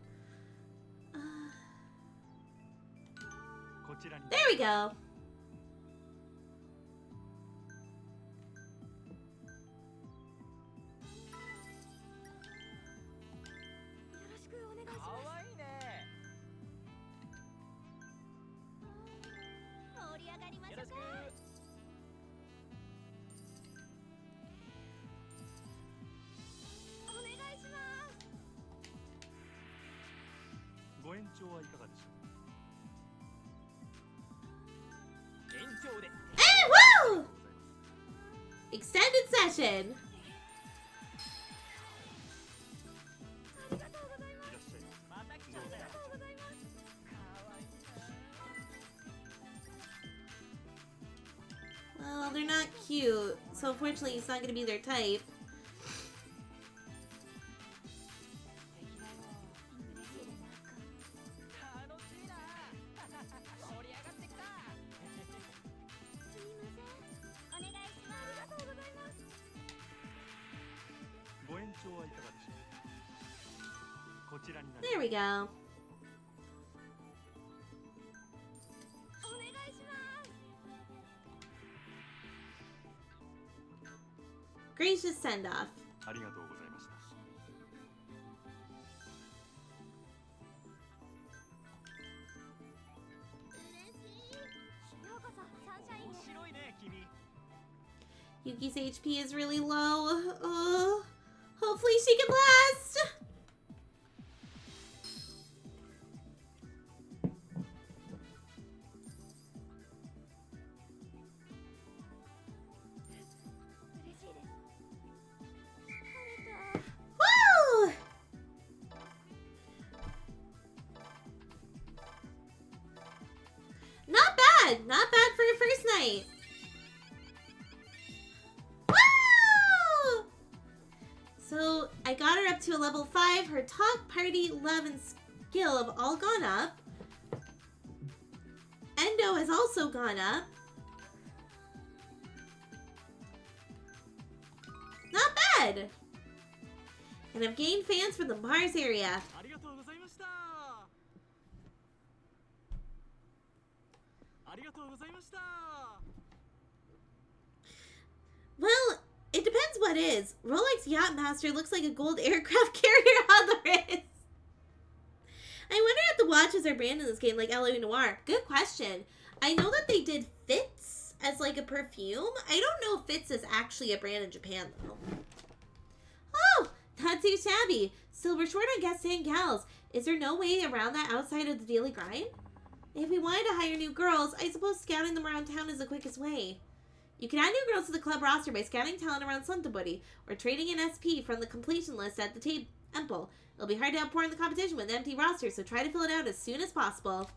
こちらに。 There we go. よろしくお願いしかます。わいいね。盛り上がりましょうか。よろしく。お願いします。ご延長はいかがでしょう。延長で。 Hey, woo! Extended session. ありがとうございます。いらっしゃい。また来たんだよ。ありがとうございます。かわいいな。 Well, they're not cute, so unfortunately it's not going to be their type. 楽しいな。盛り上がってきた。すみません。お願いします。ありがとうございます。ご延長はいかがでしょう。こちらになり There we go. お願いします。 Gracious send off. ありがとうございました。嬉しい。ようこそサンシャイン面へ。白いね、君。 Yuki's HP is really low. Hopefully she can last. 嬉しいです。晴れた。 Woo! Not bad. Not bad for your first night. Woo! So I got her up to a level 5. Her talk, party, love, and skill have all gone up. Endo has also gone up. Not bad. And I've gained fans from the Mars area. ありがとうございました。ありがとうございました。 Well, it depends what is. Rolex Yacht Master looks like a gold aircraft carrier on the wrist. I wonder if the watch as our brand in this game, like LA Noir? Good question. I know that they did Fitz as like a perfume. I don't know if Fitz is actually a brand in Japan, though. Oh, not too shabby. Still, we're short on guests and gals. Is there no way around that outside of the daily grind? If we wanted to hire new girls, I suppose scouting them around town is the quickest way. You can add new girls to the club roster by scouting talent around Santaburi, or trading an SP from the completion list at the temple. It'll be hard to outpour in the competition with an empty roster, so try to fill it out as soon as possible.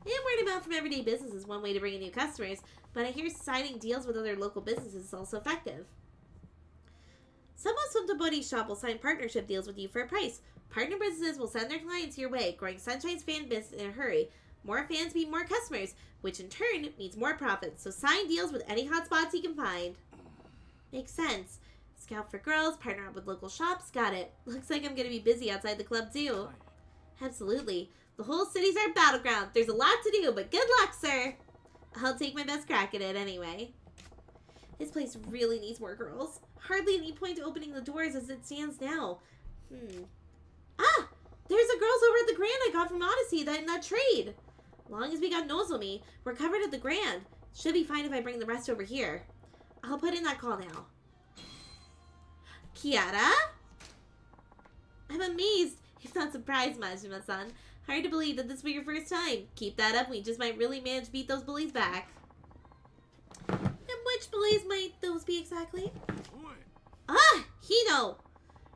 And word of mouth from everyday business is one way to bring in new customers, but I hear signing deals with other local businesses is also effective. Some of Santaburi's shop will sign partnership deals with you for a price. Partner businesses will send their clients your way, growing Sunshine's fan base in a hurry. More fans mean more customers, which in turn means more profits, so sign deals with any hotspots you can find. Makes sense. Scout for girls, partner up with local shops, got it. Looks like I'm going to be busy outside the club too. Absolutely. The whole city's our battleground. There's a lot to do, but good luck, sir. I'll take my best crack at it anyway. This place really needs more girls. Hardly any point to opening the doors as it stands now. Ah! There's the girls over at the Grand I got from Odyssey in that trade. Long as we got Nozomi, we're covered at the Grand. Should be fine if I bring the rest over here. I'll put in that call now. Kiara? I'm amazed, if not surprised, Majima-san. Hard to believe that this will be your first time. Keep that up, we just might really manage to beat those bullies back. And which bullies might those be exactly? Ah! Hino!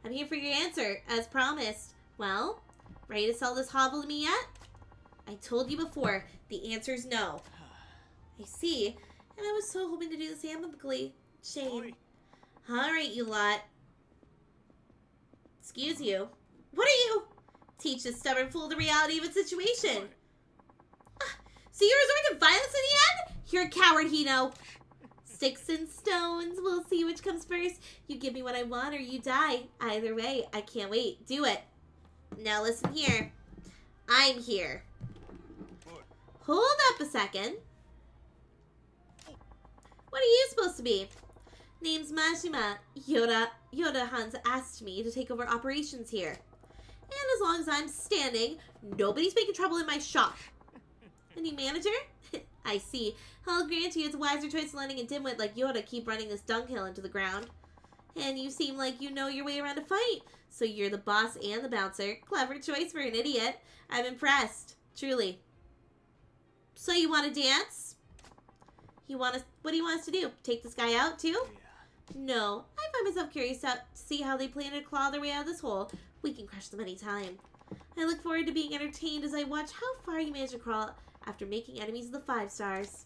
I'm here for your answer, as promised. Well, ready to sell this hovel to me yet? I told you before, the answer's no. I see, and I was so hoping to do this amicably. Shame. Alright, you lot. Excuse you. What are you? Teach this stubborn fool the reality of its situation. So you resort to violence in the end? You're a coward, Hino. Sticks and stones. We'll see which comes first. You give me what I want or you die. Either way, I can't wait. Do it. Now listen here. I'm here. Hold up a second. What are you supposed to be? Name's Majima. Yoda-Hans asked me to take over operations here. And as long as I'm standing, nobody's making trouble in my shop. A new manager? I see. I'll grant you it's a wiser choice than letting a dimwit like Yoda keep running this dunghill into the ground. And you seem like you know your way around a fight. So you're the boss and the bouncer. Clever choice for an idiot. I'm impressed. Truly. So you want to dance? What do you want us to do? Take this guy out too? No. I find myself curious to see how they plan to claw their way out of this hole. We can crush them anytime. I look forward to being entertained as I watch how far you manage to crawl after making enemies of the 5 stars.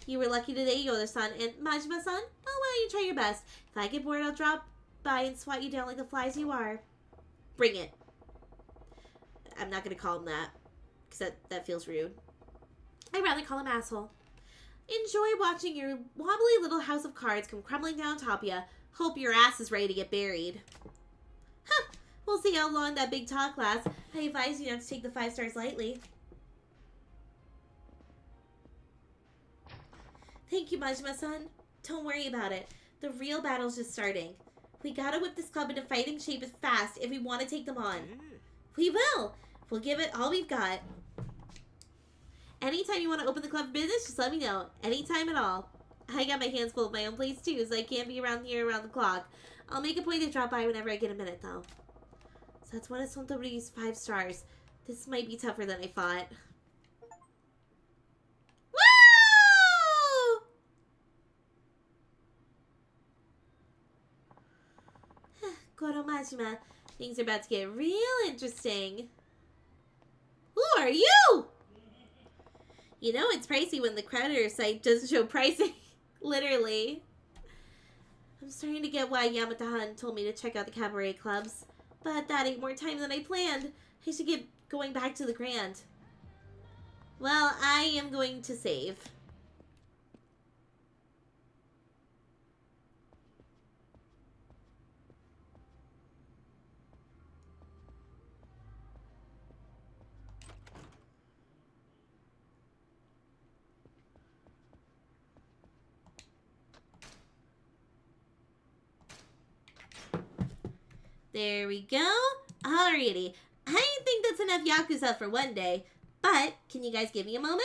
You were lucky today, Yoda-san and Majima-san. Oh, well, you try your best. If I get bored, I'll drop by and swat you down like the flies you are. Bring it. I'm not going to call him that, because that feels rude. I'd rather call him asshole. Enjoy watching your wobbly little house of cards come crumbling down top of you. Hope your ass is ready to get buried. Huh. We'll see how long that big talk lasts. I advise you not to take the 5 stars lightly. Thank you, Majima-san. Don't worry about it. The real battle's just starting. We gotta whip this club into fighting shape fast if we want to take them on. We will. We'll give it all we've got. Anytime you want to open the club business, just let me know. Anytime at all. I got my hands full of my own place too, so I can't be around here around the clock. I'll make a point to drop by whenever I get a minute, though. So that's one of Santaburi's 5 stars. This might be tougher than I thought. Woo! Goro Majima, things are about to get real interesting. Who are you? You know it's pricey when the creditor site doesn't show pricing. Literally. I'm starting to get why Yamata-han told me to check out the Cabaret clubs. But that ain't more time than I planned. I should get going back to the Grand. Well, I am going to save. There we go. Alrighty, I think that's enough Yakuza for one day, but can you guys give me a moment?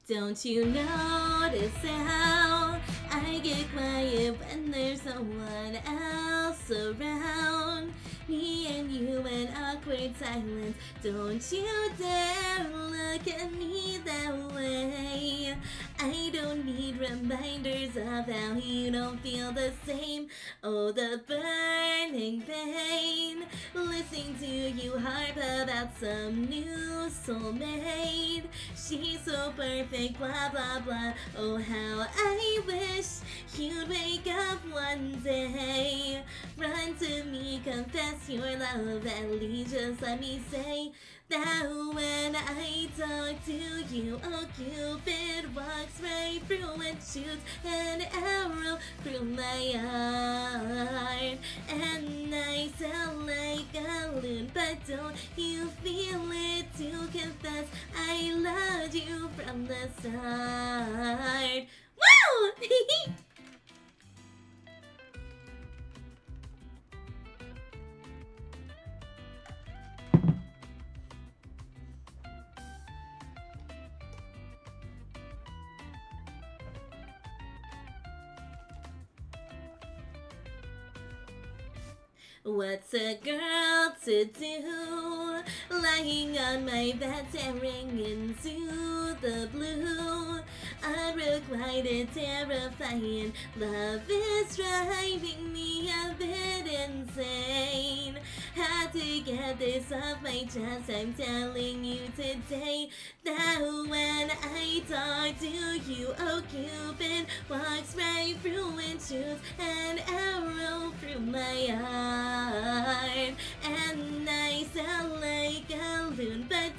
Don't you notice how I get quiet when there's someone else around? Me and you in awkward silence. Don't you dare look at me that way. I don't need reminders of how you don't feel the same. Oh, the burning pain. Listening to you harp about some new soulmate. She's so perfect, blah blah blah. Oh, how I wish you'd wake up one day. Run to me, confess your love. At least just let me say that when I talk to you, oh Cupid walks right through and shoots an arrow through my heart. And I sound like a loon, but don't you feel it to confess I loved you from the start. Wow! What's a girl to do? Lying on my bed, staring into the blue. Unrequited, terrifying. Love is driving me a bit insane. Had to get this off my chest. I'm telling you today that when I talk to you, oh Cupid walks right through and shoots an arrow through my heart. And I sound like a loon, but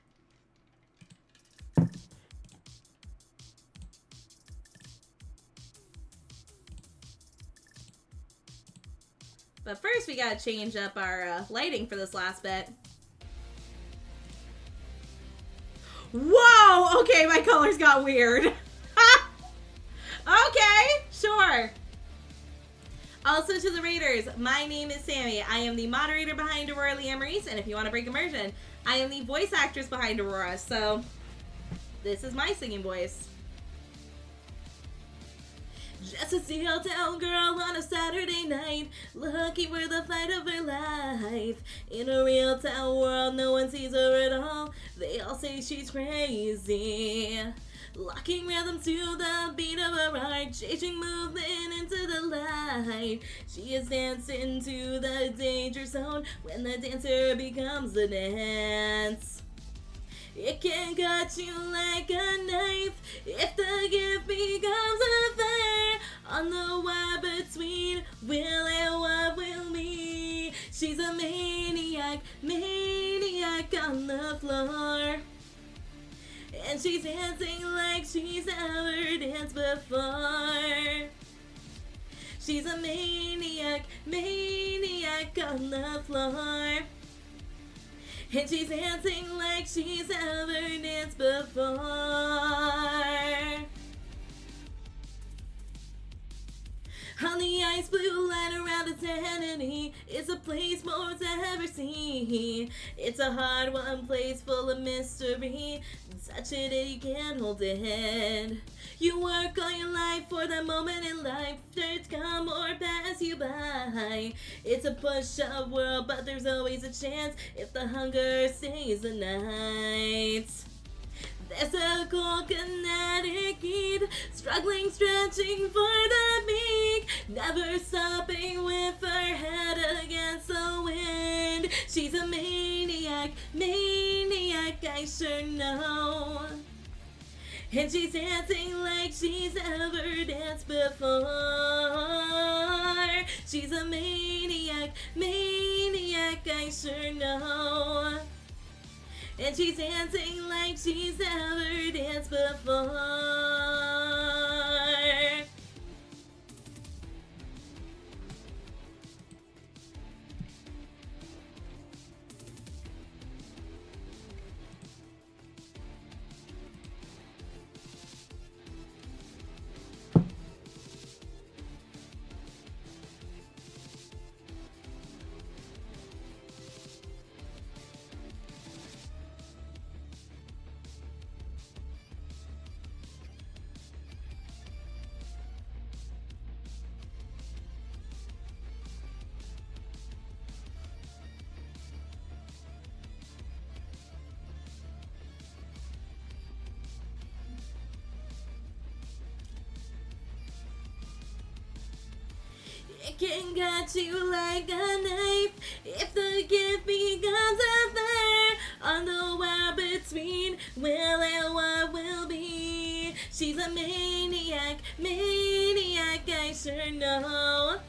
But first, we gotta change up our lighting for this last bit. Whoa! Okay, my colors got weird. Okay, sure. Also to the Raiders, my name is Sammy. I am the moderator behind Aurora Leamreese, and if you want to break immersion, I am the voice actress behind Aurora, so this is my singing voice. Just a single town girl on a Saturday night, looking for the fight of her life. In a real town world, no one sees her at all. They all say she's crazy. Locking rhythm to the beat of her heart, changing movement into the light. She is dancing to the danger zone when the dancer becomes the dance. It can cut you like a knife if the gift becomes a fire. On the wire between will and what will be. She's a maniac, maniac on the floor. And she's dancing like she's never danced before. She's a maniac, maniac on the floor. And she's dancing like she's never danced before. On the ice blue line around eternity, it's a place most ever see. It's a hard one place full of mystery. Touch it and you can't hold it. You work all your life for that moment in life. Thirds come or pass you by. It's a push-up world, but there's always a chance if the hunger stays the night. There's a cold kinetic heat, struggling, stretching for the peak, never stopping with her head against the wind. She's a maniac, maniac, I sure know. And she's dancing like she's never danced before. She's a maniac, maniac, I sure know. And she's dancing like she's never danced before. It can cut you like a knife if the gift becomes a fire. On the wire between will and what will be. She's a maniac, maniac, I sure know.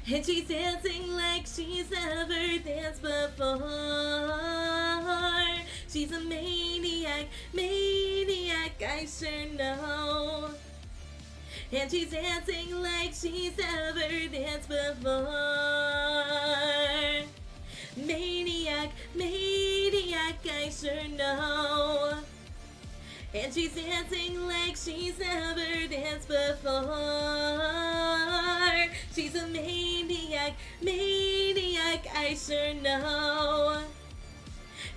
And she's dancing like she's never danced before. She's a maniac, maniac, I sure know. And she's dancing like she's never danced before. Maniac, maniac, I sure know. And she's dancing like she's never danced before. She's a maniac, maniac, I sure know.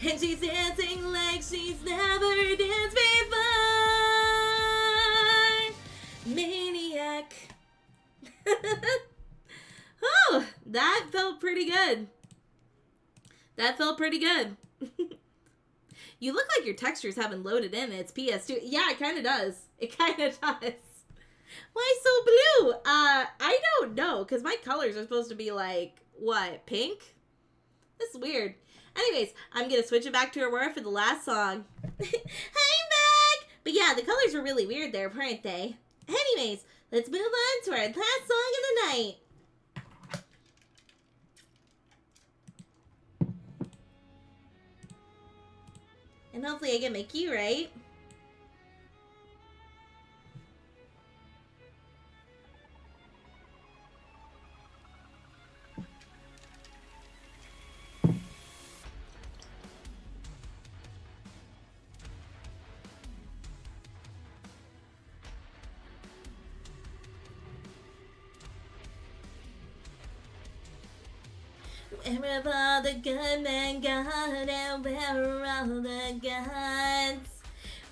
And she's dancing like she's never danced before. Maniac. Oh, that felt pretty good. That felt pretty good. You look like your textures haven't loaded in. It's PS2. Yeah, it kind of does. It kind of does. Why so blue? I don't know, because my colors are supposed to be like, what, pink? That's weird. Anyways, I'm going to switch it back to Aurora for the last song. I'm back! But yeah, the colors were really weird there, weren't they? Anyways, let's move on to our last song of the night. And hopefully I get my key right. Where have all the good men gone and where are all the gods?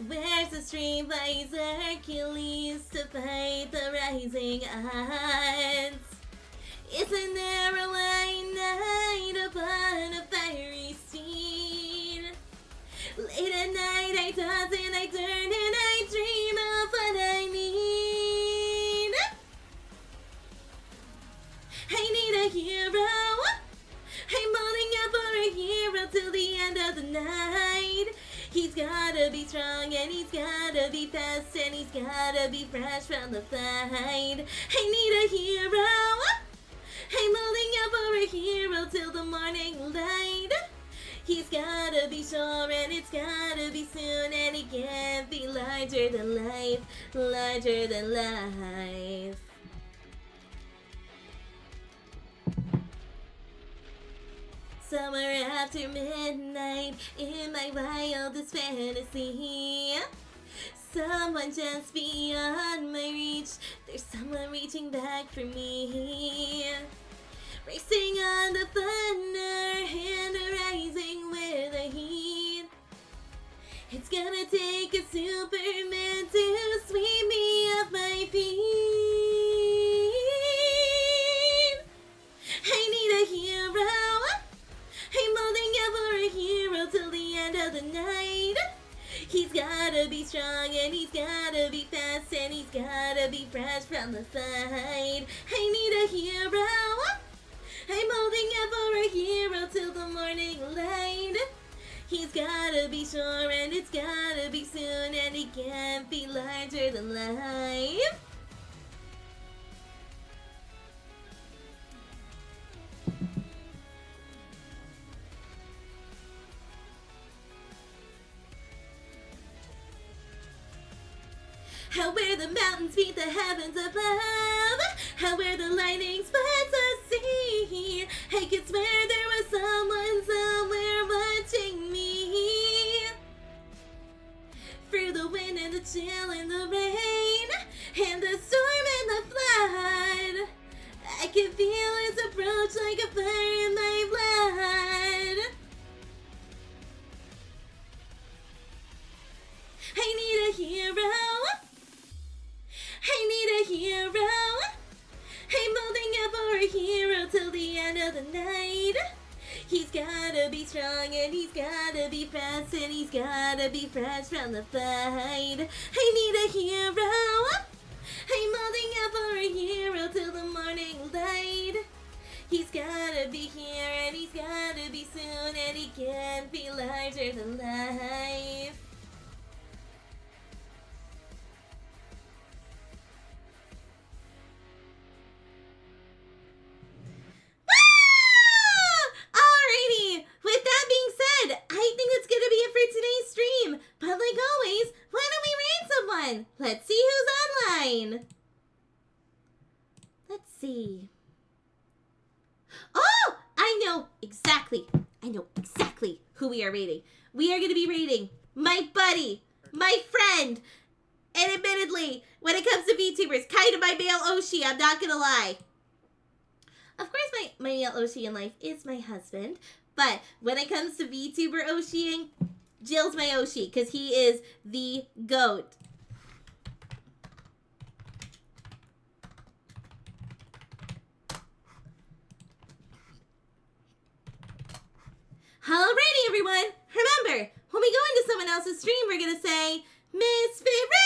Where's the streetwise Hercules to fight the rising odds? Isn't there a white knight upon a fiery steed? Late at night I toss and I turn and I dream of what I need. I need a hero. I'm holding out for a hero till the end of the night. He's gotta be strong and he's gotta be fast and he's gotta be fresh from the fight. I need a hero. I'm holding out for a hero till the morning light. He's gotta be sure and it's gotta be soon and he can't be larger than life, larger than life. Somewhere after midnight, in my wildest fantasy, someone just beyond my reach, there's someone reaching back for me. Racing on the thunder and rising with the heat. It's gonna take a Superman to sweep me off my feet. I need a hero. I'm holding out for a hero till the end of the night. He's gotta be strong and he's gotta be fast and he's gotta be fresh from the fight. I need a hero. I'm holding out for a hero till the morning light. He's gotta be sure and it's gotta be soon and he can't be larger than life. How where the mountains meet the heavens above, how where the lightning splits the sea, I could swear there was someone somewhere watching me. Through the wind and the chill and the rain, and the storm and the flood, I can feel his approach like a fire in my blood. I need a hero. I need a hero. I'm holding out for a hero till the end of the night. He's gotta be strong and he's gotta be fast and he's gotta be fresh from the fight. I need a hero. I'm holding out for a hero till the morning light. He's gotta be here and he's gotta be soon and he can't be larger than life. Alrighty, with that being said, I think that's gonna be it for today's stream. But like always, why don't we raid someone? Let's see who's online. Let's see. Oh, I know exactly who we are raiding. We are gonna be raiding my buddy, my friend, and admittedly, when it comes to VTubers, kind of my male Oshi, I'm not gonna lie. Of course, my male Oshi in life is my husband, but when it comes to VTuber Oshiing, Jill's my Oshi, because he is the GOAT. Alrighty, everyone. Remember, when we go into someone else's stream, we're going to say, Miss Ferrer!